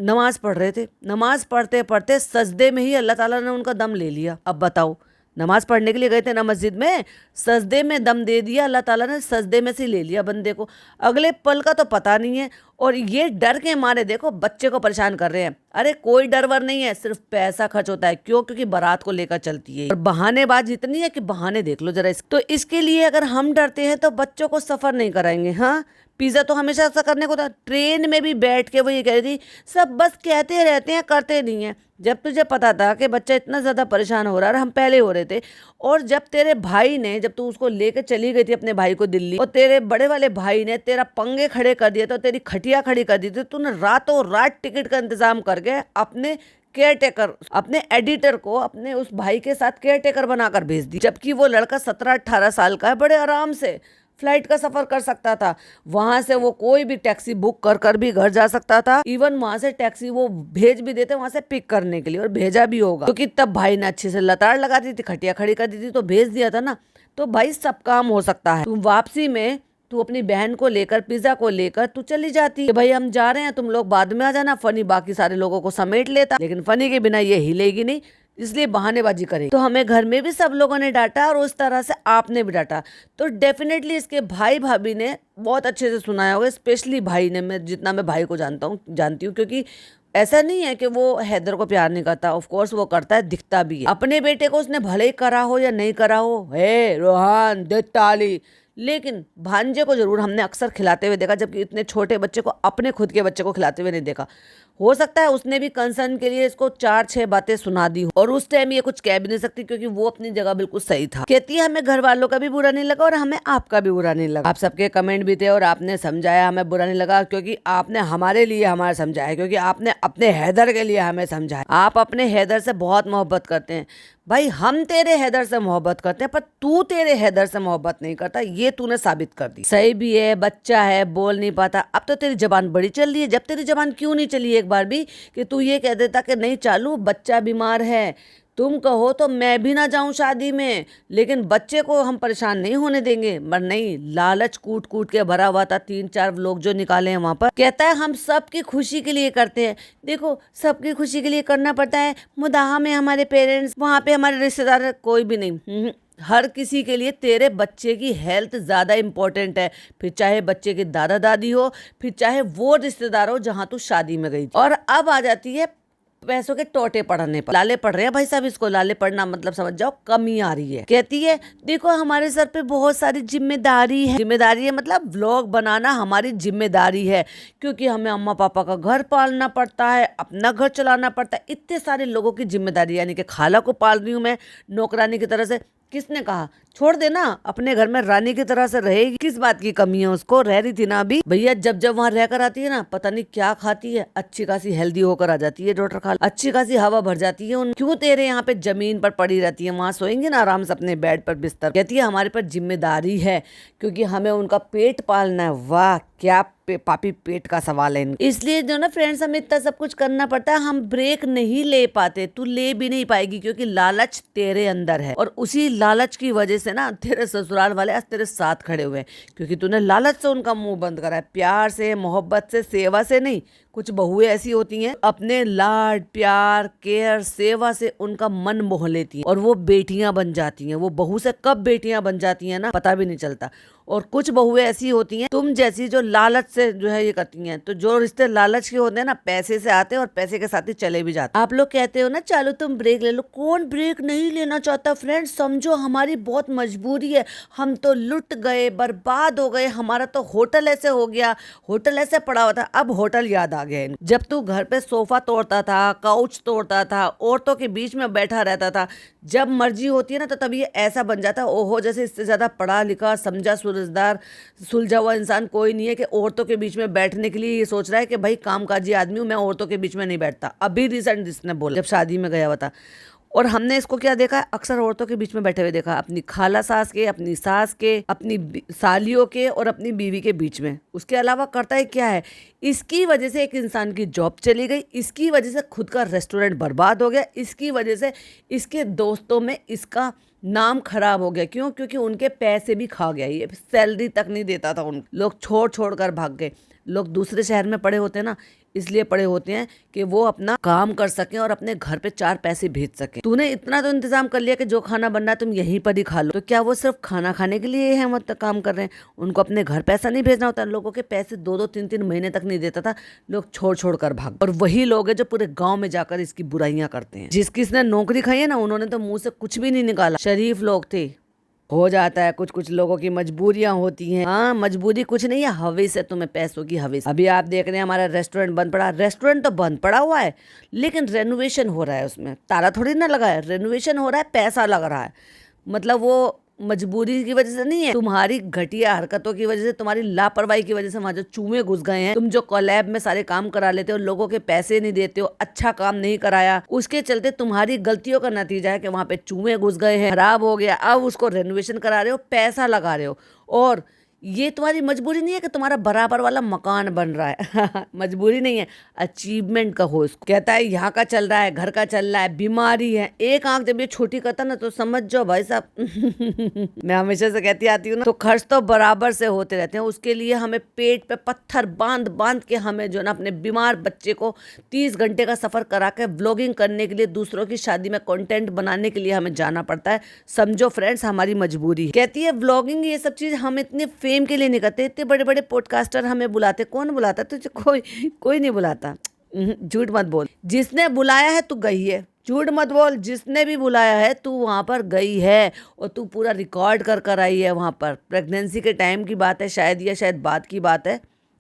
नमाज पढ़ रहे थे, नमाज पढ़ते पढ़ते सजदे में ही अल्लाह ताला ने उनका दम ले लिया। अब बताओ, नमाज पढ़ने के लिए गए थे ना मस्जिद में, सजदे में दम दे दिया, अल्लाह ताला ने सजदे में से ले लिया बंदे को। अगले पल का तो पता नहीं है, और ये डर के मारे देखो बच्चे को परेशान कर रहे हैं। अरे कोई डर वर नहीं है, सिर्फ पैसा खर्च होता है। क्यों? क्योंकि बारात को लेकर चलती है, और बहानेबाज इतनी है कि बहाने देख लो जरा। तो इसके लिए अगर हम डरते हैं तो बच्चों को सफर नहीं कराएंगे। हाँ, पिज़्ज़ा तो हमेशा ऐसा करने को था। ट्रेन में भी बैठ के वो ये कह रही थी, सब बस कहते रहते हैं, करते नहीं है। जब तुझे पता था कि बच्चा इतना ज़्यादा परेशान हो रहा है, और हम पहले हो रहे थे, और जब तेरे भाई ने, जब तू उसको लेकर चली गई थी अपने भाई को दिल्ली, और तेरे बड़े वाले भाई ने तेरा पंगे खड़े कर दिए, तो तेरी खटी खटिया खड़ी कर दी थी, तूने रातों रात टिकट का इंतजाम करके अपने केयर टेकर, अपने एडिटर को अपने उस भाई के साथ केयर टेकर बनाकर भेज दी, जबकि वो लड़का 17-18 साल का है, बड़े आराम से फ्लाइट का सफर कर सकता था। वहां से वो कोई भी टैक्सी बुक कर कर भी घर जा सकता था। इवन वहां से टैक्सी वो भेज भी देते वहां से पिक करने के लिए, और भेजा भी होगा, क्योंकि तब भाई ने अच्छे से लताड़ लगा दी थी, खटिया खड़ी कर दी थी, तो भेज दिया था ना। तो भाई सब काम हो सकता है। तुम वापसी में तू अपनी बहन को लेकर, पिज्जा को लेकर तू चली जाती कि भाई हम जा रहे हैं, तुम लोग बाद में आ जाना। फनी बाकी सारे लोगों को समेट लेता, लेकिन फनी के बिना ये हिलेगी नहीं, इसलिए बहानेबाजी करेगी। तो हमें घर में भी सब लोगों ने डांटा और उस तरह से आपने भी डांटा। तो डेफिनेटली इसके भाई भाभी ने बहुत अच्छे से सुनाया होगा, स्पेशली भाई ने। मैं जितना मैं भाई को जानती हूँ, क्योंकि ऐसा नहीं है कि वो हैदर को प्यार नहीं करता, ऑफ कोर्स वो करता है, दिखता भी है। अपने बेटे को उसने भले ही करा हो या नहीं करा हो, हे रोहान दे ताली, लेकिन भांजे को जरूर हमने अक्सर खिलाते हुए देखा, जबकि इतने छोटे बच्चे को, अपने खुद के बच्चे को खिलाते हुए नहीं देखा। हो सकता है उसने भी कंसर्न के लिए इसको 4-6 बातें सुना दी हो, और उस टाइम ये कुछ कह भी नहीं सकती, क्योंकि वो अपनी जगह बिल्कुल सही था। कहती है हमें घर वालों का भी बुरा नहीं लगा और हमें आपका भी बुरा नहीं लगा। आप सबके कमेंट भी थे और आपने समझाया, हमें बुरा नहीं लगा, क्योंकि आपने हमारे लिए हमारा समझाया, क्योंकि आपने अपने हैदर के लिए हमें समझाया। आप अपने हैदर से बहुत मोहब्बत करते हैं भाई, हम तेरे हैदर से मोहब्बत करते हैं, पर तू तेरे हैदर से मोहब्बत नहीं करता, ये तूने साबित कर दी। सही भी है, बच्चा है, बोल नहीं पाता। अब तो तेरी जबान बड़ी चल रही है, जब तेरी जबान क्यों नहीं चली एक बार भी कि तू ये कह देता कि नहीं चालू, बच्चा बीमार है, तुम कहो तो मैं भी ना जाऊं शादी में, लेकिन बच्चे को हम परेशान नहीं होने देंगे। पर नहीं, लालच कूट कूट के भरा हुआ था। 3-4 लोग जो निकाले हैं वहां पर, कहता है हम सबकी खुशी के लिए करते हैं। देखो, सबकी खुशी के लिए करना पड़ता है, मुदाहा में हमारे पेरेंट्स, वहां पे हमारे रिश्तेदार, कोई भी नहीं। हर किसी के लिए तेरे बच्चे की हेल्थ ज्यादा इंपॉर्टेंट है, फिर चाहे बच्चे के दादा दादी हो, फिर चाहे वो रिश्तेदार हो जहां तू शादी में गई। और अब आ जाती है पैसों के टोटे पड़ने पर। लाले पड़ रहे हैं भाई साहब, इसको लाले पड़ना मतलब समझ जाओ कमी आ रही है। कहती है देखो हमारे सर पे बहुत सारी जिम्मेदारी है। जिम्मेदारी है मतलब व्लॉग बनाना हमारी जिम्मेदारी है, क्योंकि हमें अम्मा पापा का घर पालना पड़ता है, अपना घर चलाना पड़ता है, इतने सारे लोगों की जिम्मेदारी। यानी कि खाला को पाल रही हूँ मैं नौकरानी की तरह से। किसने कहा? छोड़ देना, अपने घर में रानी की तरह से रहेगी। किस बात की कमी है उसको? रह रही थी ना अभी। भैया जब जब वहाँ रहकर आती है ना, पता नहीं क्या खाती है, अच्छी खासी हेल्दी होकर आ जाती है। डॉक्टर खा, अच्छी खासी हवा भर जाती है। क्यों तेरे यहाँ पे जमीन पर पड़ी रहती है? वहाँ सोएंगे ना आराम से अपने बेड पर, बिस्तर। कहती है हमारे पर जिम्मेदारी है, क्योंकि हमें उनका पेट पालना है। वाह, क्या पापी पेट का सवाल है। इसलिए जो ना फ्रेंड्स, हमें इतना सब कुछ करना पड़ता है, हम ब्रेक नहीं ले पाते। तू ले भी नहीं पाएगी, क्योंकि लालच तेरे अंदर है, और उसी लालच की वजह से ना तेरे ससुराल वाले आज तेरे साथ खड़े हुए हैं, क्योंकि तूने लालच से उनका मुंह बंद करा है। प्यार से, मोहब्बत से, सेवा से नहीं। कुछ बहुएं ऐसी होती हैं, अपने लाड प्यार केयर सेवा से उनका मन मोह लेती हैं, और वो बेटियां बन जाती हैं। वो बहू से कब बेटियां बन जाती हैं ना, पता भी नहीं चलता। और कुछ बहुएं ऐसी होती हैं तुम जैसी, जो लालच से जो है ये करती हैं। तो जो रिश्ते लालच के होते हैं ना, पैसे से आते हैं और पैसे के साथ ही चले भी जाते हैं। आप लोग कहते हो ना चालू तुम ब्रेक ले लो, कौन ब्रेक नहीं लेना चाहता फ्रेंड्स? समझो हमारी बहुत मजबूरी है, हम तो लुट गए, बर्बाद हो गए। हमारा तो होटल ऐसे हो गया, होटल ऐसे पड़ा हुआ था। अब होटल याद आ गया। जब तू घर पे सोफा तोड़ता था, काउच तोड़ता था, औरतों के बीच में बैठा रहता था, जब मर्जी होती है ना तो तब ये ऐसा बन जाता है, ओहो जैसे इससे ज्यादा पढ़ा लिखा समझा समझदार सुलझा हुआ इंसान कोई नहीं है कि औरतों के बीच में बैठने के लिए ये सोच रहा है कि भाई कामकाजी आदमी हूं मैं, औरतों के बीच में नहीं बैठता। अभी रिसेंट इसने बोला, जब शादी में गया हुआ था। और हमने इसको क्या देखा है, अक्सर औरतों के बीच में बैठे हुए देखा, अपनी खाला सास के, अपनी सास के, अपनी सालियों के और अपनी बीवी के बीच में। उसके अलावा करता है क्या है, इसकी वजह से एक इंसान की जॉब चली गई, इसकी वजह से खुद का रेस्टोरेंट बर्बाद हो गया, इसकी वजह से इसके दोस्तों में इसका नाम खराब हो गया। क्यों? क्योंकि उनके पैसे भी खा गया, ये सैलरी तक नहीं देता था। उन लोग छोड़ कर भाग गए। लोग दूसरे शहर में पड़े होते हैं ना, इसलिए पड़े होते हैं कि वो अपना काम कर सकें और अपने घर पे 4 पैसे भेज सकें। तूने इतना तो इंतजाम कर लिया कि जो खाना बन रहा है तुम यहीं पर ही खा लो। तो क्या वो सिर्फ खाना खाने के लिए है मतलब काम कर रहे हैं? उनको अपने घर पैसा नहीं भेजना होता। लोगों के पैसे 2-2 3-3 महीने तक नहीं देता था, लोग छोड़ कर भाग। और वही लोग हैं जो पूरे गाँव में जाकर इसकी बुराइयां करते हैं। जिसने नौकरी खाई है ना, उन्होंने तो मुंह से कुछ भी नहीं निकाला, शरीफ लोग थे। हो जाता है, कुछ लोगों की मजबूरियां होती हैं। हाँ, मजबूरी कुछ नहीं है, हवेस है तुम्हें, पैसों की हवेस। अभी आप देख रहे हैं हमारा रेस्टोरेंट बंद पड़ा। रेस्टोरेंट तो बंद पड़ा हुआ है, लेकिन रेनोवेशन हो रहा है। उसमें ताला थोड़ी ना लगा है, रेनोवेशन हो रहा है, पैसा लग रहा है। मतलब वो मजबूरी की वजह से नहीं है, तुम्हारी घटिया हरकतों की वजह से, तुम्हारी लापरवाही की वजह से वहां जो चूहे घुस गए हैं। तुम जो कोलैब में सारे काम करा लेते हो, लोगों के पैसे नहीं देते हो, अच्छा काम नहीं कराया, उसके चलते तुम्हारी गलतियों का नतीजा है कि वहां पे चूहे घुस गए हैं, खराब हो गया। अब उसको रेनोवेशन करा रहे हो, पैसा लगा रहे हो, और ये तुम्हारी मजबूरी नहीं है कि तुम्हारा बराबर वाला मकान बन रहा है मजबूरी नहीं है, अचीवमेंट कहो इसको। कहता है यहाँ का चल रहा है, घर का चल रहा है, बीमारी है। एक आंख जब ये छोटी करता ना तो समझ जाओ भाई साहब मैं हमेशा से कहती आती हूँ ना, तो खर्च तो बराबर से होते रहते हैं। उसके लिए हमें पेट पे पत्थर बांध बांध के हमें जो ना अपने बीमार बच्चे को 30 घंटे का सफर करा के व्लॉगिंग करने के लिए, दूसरों की शादी में कंटेंट बनाने के लिए हमें जाना पड़ता है। समझो फ्रेंड्स, हमारी मजबूरी है। कहती है व्लॉगिंग ये सब चीज हम इतने फेम के लिए नहीं करते। इतने बड़े बड़े पॉडकास्टर हमें बुलाते, कौन बुलाता तुझे? कोई नहीं बुलाता। झूठ मत बोल, जिसने बुलाया है तू गई है। झूठ मत बोल, जिसने भी बुलाया है तू वहां पर गई है, और तू पूरा रिकॉर्ड कर कर आई है वहां पर। प्रेगनेंसी के टाइम की बात है शायद, या शायद बाद की बात है।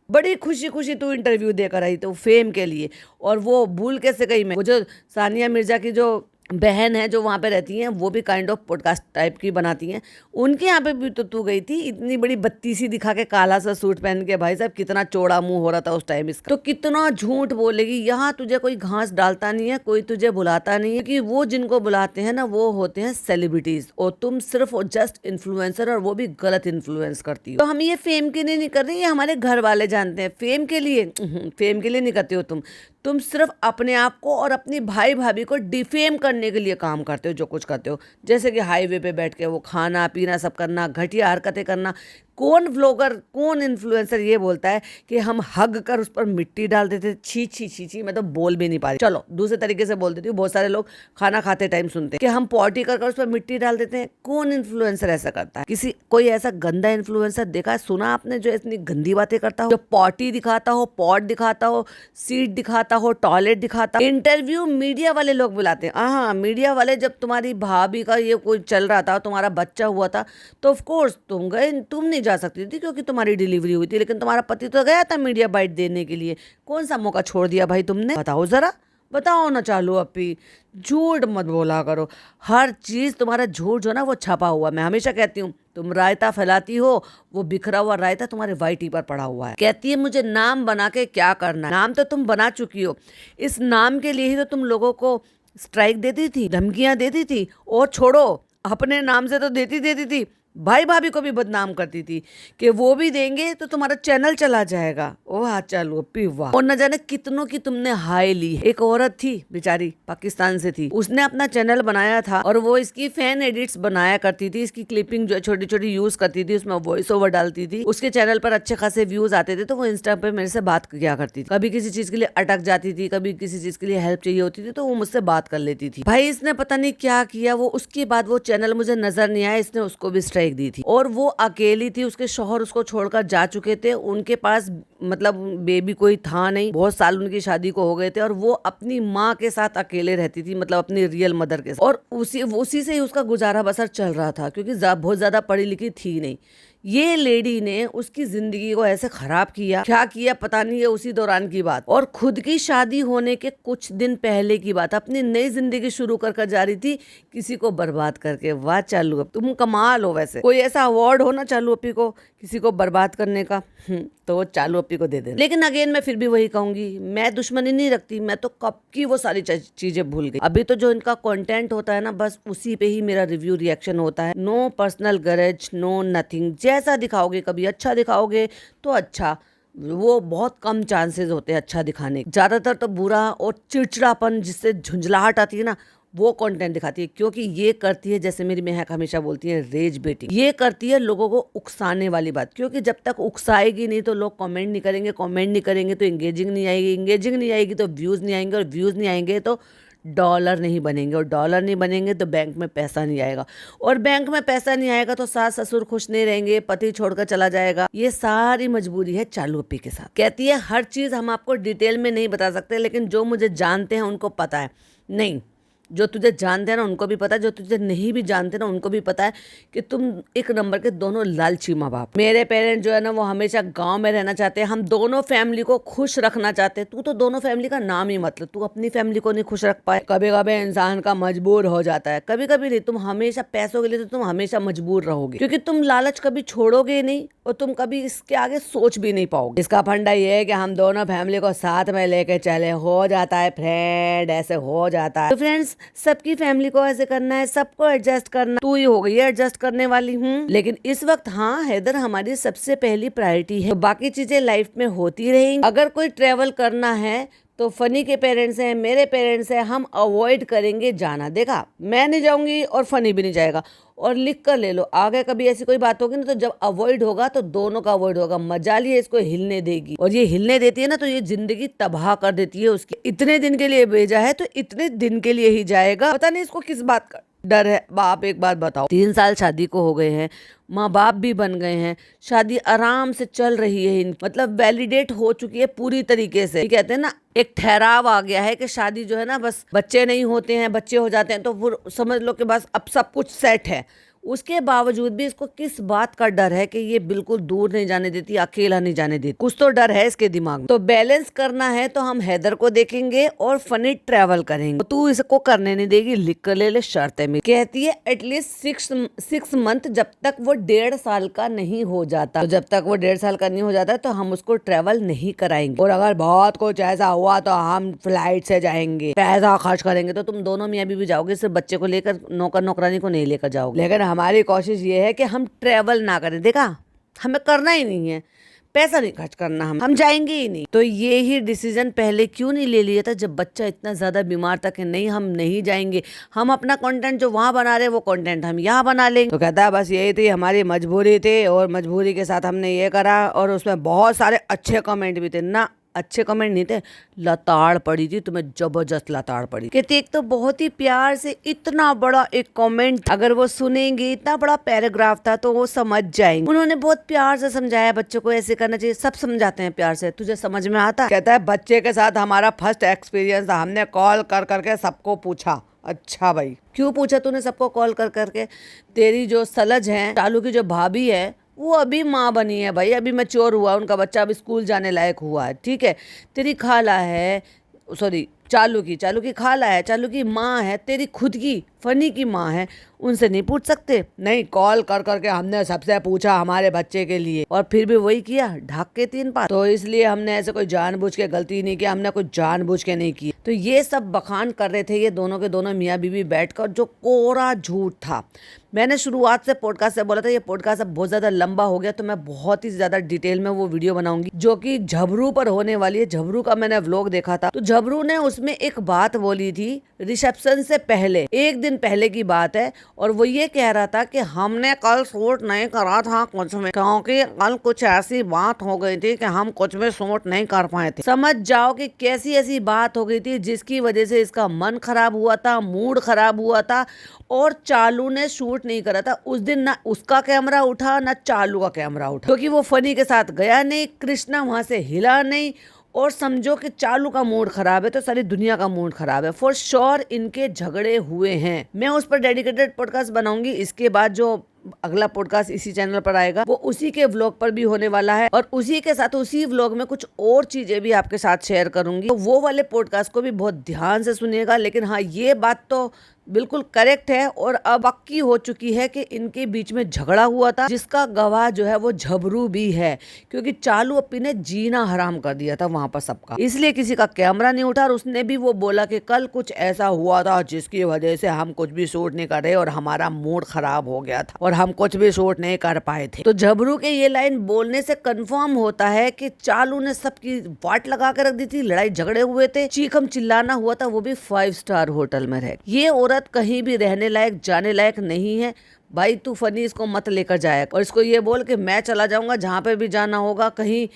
बड़ी खुशी खुशी तू इंटरव्यू देकर आई तो फेम के लिए। और वो भूल कैसे गई मैं, वो जो सानिया मिर्जा की जो बहन है जो वहाँ पे रहती हैं, वो भी काइंड ऑफ पॉडकास्ट टाइप की बनाती हैं, उनके यहाँ पे भी तो तू गई थी। इतनी बड़ी बत्तीसी दिखा के, काला सा सूट पहन के। भाई साहब कितना चौड़ा मुंह हो रहा था उस टाइम इसका। तो कितना झूठ बोलेगी। यहाँ तुझे कोई घास डालता नहीं है, कोई तुझे बुलाता नहीं है, क्योंकि वो जिनको बुलाते हैं ना वो होते हैं सेलिब्रिटीज, और तुम सिर्फ जस्ट इन्फ्लुएंसर, और वो भी गलत इन्फ्लुएंस करती हो। तो हम ये फेम के लिए नहीं कर रहे, ये हमारे घर वाले जानते हैं। फेम के लिए फेम के लिए नहीं करते हो तुम सिर्फ अपने आप को और अपनी भाई भाभी को डिफेम करने के लिए काम करते हो, जो कुछ करते हो। जैसे कि हाईवे पे बैठ के वो खाना पीना सब करना, घटिया हरकतें करना। कौन व्लॉगर, कौन इन्फ्लुएंसर ये बोलता है कि हम हग कर उस पर मिट्टी डाल देते? छी छी छी छी, मैं तो बोल भी नहीं पा रही। चलो दूसरे तरीके से बोल देती हूँ। बहुत सारे लोग खाना खाते टाइम सुनते हैं कि हम पॉटी कर कर उस पर मिट्टी डाल देते हैं। कौन इन्फ्लुएंसर ऐसा करता है? कोई ऐसा गंदा इन्फ्लुएंसर देखा है, सुना आपने, जो इतनी गंदी बातें करता हो, जो पॉटी दिखाता हो, पॉट दिखाता हो, सीट दिखाता हो, टॉयलेट दिखाता हो? इंटरव्यू मीडिया वाले लोग बुलाते हैं। हाँ, मीडिया वाले, जब तुम्हारी भाभी का ये कोई चल रहा था, तुम्हारा बच्चा हुआ था, तो ऑफकोर्स तुम गए, तुम नहीं जा सकती थी क्योंकि तुम्हारी डिलीवरी हुई थी, लेकिन तुम्हारा पति तो गया था मीडिया बाइट देने के लिए। कौन सा मौका छोड़ दिया भाई तुमने? बताओ जरा, बताओ ना। चालू अपी, झूठ मत बोला करो। हर चीज तुम्हारा झूठ जो ना वो छपा हुआ। मैं हमेशा कहती हूँ, तुम रायता फैलाती हो, वो बिखरा हुआ रायता तुम्हारे वाई टी पर पड़ा हुआ है। कहती है मुझे नाम बना के क्या करना है? नाम तो तुम बना चुकी हो। इस नाम के लिए ही तो तुम लोगों को स्ट्राइक देती थी, धमकियां देती थी, और छोड़ो, अपने नाम से तो देती थी, भाई भाभी को भी बदनाम करती थी कि वो भी देंगे तो तुम्हारा चैनल चला जाएगा। ओ हाँ, चलो पिवा। और न जाने कितनों की तुमने हाय ली। एक औरत थी बेचारी, पाकिस्तान से थी, उसने अपना चैनल बनाया था और वो इसकी फैन एडिट्स बनाया करती थी, इसकी क्लिपिंग जो छोटी छोटी यूज करती थी, उसमें वॉइस ओवर डालती थी। उसके चैनल पर अच्छे खासे व्यूज आते थे, तो वो इंस्टा पे मेरे से बात किया करती थी। कभी किसी चीज के लिए अटक जाती थी, कभी किसी चीज के लिए हेल्प चाहिए होती थी, तो वो मुझसे बात कर लेती थी। भाई इसने पता नहीं क्या किया, वो उसके बाद वो चैनल मुझे नजर नहीं आया, इसने उसको भी स्ट्राइक दी थी। और वो अकेली थी, उसके शौहर उसको छोड़कर जा चुके थे, उनके पास मतलब बेबी कोई था नहीं, बहुत साल उनकी शादी को हो गए थे, और वो अपनी माँ के साथ अकेले रहती थी, मतलब अपनी रियल मदर के साथ, और उसी से ही उसका गुजारा बसर चल रहा था, क्योंकि बहुत ज्यादा पढ़ी लिखी थी नहीं। ये लेडी ने उसकी जिंदगी को ऐसे खराब किया, क्या किया पता नहीं है। उसी दौरान की बात, और खुद की शादी होने के कुछ दिन पहले की बात, अपनी नई जिंदगी शुरू कर जा रही थी, किसी को बर्बाद करके। वाह चालू, अब तुम कमाल हो। वैसे कोई ऐसा अवार्ड हो ना चालू अपी को किसी को बर्बाद करने का, तो वो चालू अपी को दे दे। लेकिन अगेन मैं फिर भी वही कहूंगी, मैं दुश्मनी नहीं रखती, मैं तो कब की वो सारी चीजें भूल गई। अभी तो जो इनका कंटेंट होता है ना, बस उसी पे ही मेरा रिव्यू रिएक्शन होता है। नो पर्सनल गरज, नो नथिंग। जैसा दिखाओगे, कभी अच्छा दिखाओगे तो अच्छा, वो बहुत कम चांसेस होते हैं अच्छा दिखाने के। ज्यादातर तो बुरा और चिड़चिड़ापन, जिससे झुंझलाहट आती है ना, वो कंटेंट दिखाती है। क्योंकि ये करती है, जैसे मेरी महक हमेशा बोलती है, रेज बेटी, ये करती है लोगों को उकसाने वाली बात। क्योंकि जब तक उकसाएगी नहीं तो लोग कमेंट नहीं करेंगे, कमेंट नहीं करेंगे तो इंगेजिंग नहीं आएगी, इंगेजिंग नहीं आएगी तो व्यूज नहीं आएंगे, और व्यूज नहीं आएंगे तो डॉलर नहीं बनेंगे, और डॉलर नहीं बनेंगे तो बैंक में पैसा नहीं आएगा, और बैंक में पैसा नहीं आएगा तो सास ससुर खुश नहीं रहेंगे, पति छोड़कर चला जाएगा। ये सारी मजबूरी है चालू अपी के साथ। कहती है हर चीज हम आपको डिटेल में नहीं बता सकते, लेकिन जो मुझे जानते हैं उनको पता है। नहीं, जो तुझे जानते हैं ना उनको भी पता है, जो तुझे नहीं भी जानते ना उनको भी पता है कि तुम एक नंबर के दोनों लालची माँ बाप। मेरे पेरेंट्स जो है ना वो हमेशा गांव में रहना चाहते हैं, हम दोनों फैमिली को खुश रखना चाहते हैं। तू तो दोनों फैमिली का नाम ही मतलब, तू अपनी फैमिली को नहीं खुश रख पाए। कभी कभी इंसान का मजबूर हो जाता है, कभी कभी नहीं, तुम हमेशा पैसों के लिए तो तुम हमेशा मजबूर रहोगे, क्योंकि तुम लालच कभी छोड़ोगे नहीं और तुम कभी इसके आगे सोच भी नहीं पाओगे। इसका फंडा ये है कि हम दोनों फैमिली को साथ में लेके चले, हो जाता है फ्रेंड, ऐसे हो जाता है। तो फ्रेंड्स, सबकी फैमिली को ऐसे करना है, सबको एडजस्ट करना। तू ही हो गई है एडजस्ट करने वाली हूँ, लेकिन इस वक्त हाँ हैदर हमारी सबसे पहली प्रायोरिटी है। तो बाकी चीजें लाइफ में होती रहेंगी। अगर कोई ट्रेवल करना है तो फनी के पेरेंट्स हैं, मेरे पेरेंट्स हैं, हम अवॉइड करेंगे जाना। देखा, मैं नहीं जाऊंगी और फनी भी नहीं जाएगा। और लिख कर ले लो, आगे कभी ऐसी कोई बात होगी ना तो जब अवॉइड होगा तो दोनों का अवॉइड होगा। मजा लिए इसको हिलने देगी, और ये हिलने देती है ना तो ये जिंदगी तबाह कर देती है उसकी। इतने दिन के लिए भेजा है तो इतने दिन के लिए ही जाएगा। पता नहीं इसको किस बात का डर है। बाप एक बात बताओ, 3 साल शादी को हो गए हैं, माँ बाप भी बन गए हैं, शादी आराम से चल रही है, मतलब वैलिडेट हो चुकी है पूरी तरीके से। कहते हैं ना एक ठहराव आ गया है कि शादी जो है ना बस बच्चे नहीं होते हैं, बच्चे हो जाते हैं तो फिर समझ लो कि बस अब सब कुछ सेट है। उसके बावजूद भी इसको किस बात का डर है कि ये बिल्कुल दूर नहीं जाने देती, अकेला नहीं जाने देती। कुछ तो डर है इसके दिमाग में। तो बैलेंस करना है तो हम हैदर को देखेंगे और फनी ट्रैवल करेंगे। तो तू इसको करने नहीं देगी, लिख कर ले शर्तें में। कहती है एटलीस्ट 6 मंथ, जब तक वो 1.5 साल का नहीं हो जाता। तो जब तक वो 1.5 साल का नहीं हो जाता तो हम उसको ट्रैवल नहीं कराएंगे। और अगर बहुत कुछ ऐसा हुआ तो हम फ्लाइट से जाएंगे, पैसा खर्च करेंगे। तो तुम दोनों मियाँ बीवी जाओगे, सिर्फ बच्चे को लेकर, नौकर नौकरानी को नहीं लेकर जाओगे। लेकिन हमारी कोशिश ये है कि हम ट्रेवल ना करें। देखा, हमें करना ही नहीं है, पैसा नहीं खर्च करना, हम जाएंगे ही नहीं। तो ये ही डिसीजन पहले क्यों नहीं ले लिया था जब बच्चा इतना ज्यादा बीमार था कि नहीं हम नहीं जाएंगे, हम अपना कंटेंट जो वहां बना रहे वो कंटेंट हम यहाँ बना लेंगे। तो कहता है बस यही थी हमारी मजबूरी थी, और मजबूरी के साथ हमने ये करा। और उसमें बहुत सारे अच्छे कमेंट भी थे ना, अच्छे कमेंट नहीं थे, लताड़ पड़ी थी, तुम्हें जबरदस्त लताड़ पड़ी। कहते एक तो बहुत ही प्यार से इतना बड़ा एक कमेंट, अगर वो सुनेंगे, इतना बड़ा पैराग्राफ था तो वो समझ जाएंगे। उन्होंने बहुत प्यार से समझाया बच्चों को ऐसे करना चाहिए, सब समझाते हैं प्यार से, तुझे समझ में आता। कहता है बच्चे के साथ हमारा फर्स्ट एक्सपीरियंस था, हमने कॉल कर करके सबको पूछा। अच्छा भाई, क्यों पूछा तूने सबको कॉल कर करके? तेरी जो सलज है, चालू की जो भाभी है, वो अभी माँ बनी है भाई, अभी मैच्योर हुआ, उनका बच्चा अभी स्कूल जाने लायक हुआ है, ठीक है। तेरी खाला है, सॉरी चालू की खाला है, चालू की माँ है, तेरी खुद की फनी की माँ है, उनसे नहीं पूछ सकते? नहीं, कॉल कर करके हमने सबसे पूछा हमारे बच्चे के लिए, और फिर भी वही किया, ढाक के 3 पास। तो इसलिए हमने ऐसे कोई जानबूझ के गलती नहीं किया, हमने कुछ जानबूझ के नहीं की। तो ये सब बखान कर रहे थे ये दोनों के दोनों मियाँ बीवी बैठकर, जो कोरा झूठ था। मैंने शुरुआत से पॉडकास्ट से बोला था ये पॉडकास्ट अब बहुत ज्यादा लंबा हो गया, तो मैं बहुत ही ज्यादा डिटेल में वो वीडियो बनाऊंगी जो कि झबरू पर होने वाली है। झबरू का मैंने व्लॉग देखा था, तो झबरू ने उसमें एक बात बोली थी रिसेप्शन से पहले, 1 दिन पहले की बात है, और वो ये कह रहा था कि हमने कल शूट नहीं करा था कुछ में, क्योंकि कल कुछ ऐसी बात हो गई थी कि हम कुछ में शूट नहीं कर पाए थे। समझ जाओ कि कैसी ऐसी बात हो गई थी जिसकी वजह से इसका मन खराब हुआ था, मूड खराब हुआ था, और चालू ने शूट नहीं करा था उस दिन। ना उसका कैमरा उठा ना चालू का कैमरा उठा, क्योंकि वो फनी के साथ गया नहीं, कृष्णा वहां से हिला नहीं। और समझो कि चालू का मूड खराब है तो सारी दुनिया का मूड खराब है। फॉर श्योर इनके झगड़े हुए हैं। मैं उस पर डेडिकेटेड पॉडकास्ट बनाऊंगी। इसके बाद जो अगला पॉडकास्ट इसी चैनल पर आएगा वो उसी के व्लॉग पर भी होने वाला है, और उसी के साथ उसी व्लॉग में कुछ और चीजें भी आपके साथ शेयर करूंगी। तो वो वाले पॉडकास्ट को भी बहुत ध्यान से सुनिएगा। लेकिन हाँ, ये बात तो बिल्कुल करेक्ट है और अब पक्की हो चुकी है कि इनके बीच में झगड़ा हुआ था, जिसका गवाह जो है वो झबरू भी है, क्योंकि चालू अप्पी ने जीना हराम कर दिया था वहां पर सबका, इसलिए किसी का कैमरा नहीं उठा। और उसने भी वो बोला कि कल कुछ ऐसा हुआ था जिसकी वजह से हम कुछ भी शूट नहीं कर रहे और हमारा मूड खराब हो गया था और हम कुछ भी शूट नहीं कर पाए थे। तो झबरू के ये लाइन बोलने से कंफर्म होता है कि चालू ने सबकी वाट लगा कर रख दी थी, लड़ाई झगड़े हुए थे, चीखम चिल्लाना हुआ था, वो भी 5 स्टार होटल में रह। ये औरत कहीं भी रहने लायक, जाने लायक नहीं है भाई। तू फनी इसको मत लेकर जाए, और इसको ये बोल कि मैं चला जाऊंगा जहां पे भी जाना होगा, कहीं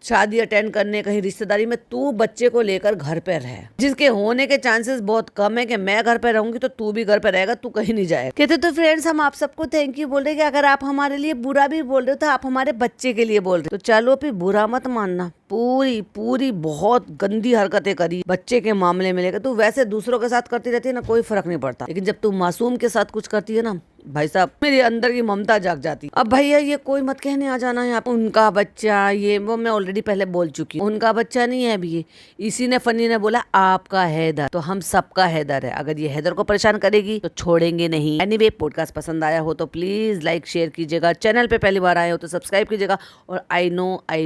शादी अटेंड करने, कहीं रिश्तेदारी में, तू बच्चे को लेकर घर पे रह। जिसके होने के चांसेस बहुत कम है कि मैं घर पे रहूंगी तो तू भी घर पे रहेगा, तू कहीं नहीं जाएगा। कहते तो फ्रेंड्स हम आप सबको थैंक यू बोल रहे कि अगर आप हमारे लिए बुरा भी बोल रहे हो तो आप हमारे बच्चे के लिए बोल रहे हो, तो चलो फिर बुरा मत मानना। पूरी पूरी बहुत गंदी हरकतें करी बच्चे के मामले में लेकर। तू वैसे दूसरों के साथ करती रहती है ना, कोई फर्क नहीं पड़ता, लेकिन जब तू मासूम के साथ कुछ करती है ना, भाई साहब मेरे अंदर की ममता जाग जाती। अब भैया ये कोई मत कहने आ जाना है आप उनका बच्चा, ये वो मैं ऑलरेडी पहले बोल चुकी हूँ, उनका बच्चा नहीं है अभी। ये इसी ने फनी ने बोला आपका हैदर, तो हम सबका हैदर है। अगर ये हैदर को परेशान करेगी तो छोड़ेंगे नहीं। एनीवे पॉडकास्ट पसंद आया हो तो प्लीज लाइक शेयर कीजिएगा, चैनल पे पहली बार आए हो तो सब्सक्राइब कीजिएगा। और आई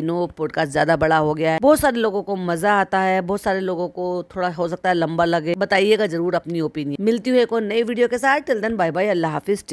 नो पॉडकास्ट ज्यादा बड़ा हो गया है, बहुत सारे लोगों को मजा आता है, बहुत सारे लोगों को थोड़ा हो सकता है लंबा लगे, बताइएगा जरूर अपनी ओपिनियन। मिलती हुई एक और नई वीडियो के साथ, टिल देन बाय बाय, अल्लाह हाफिज।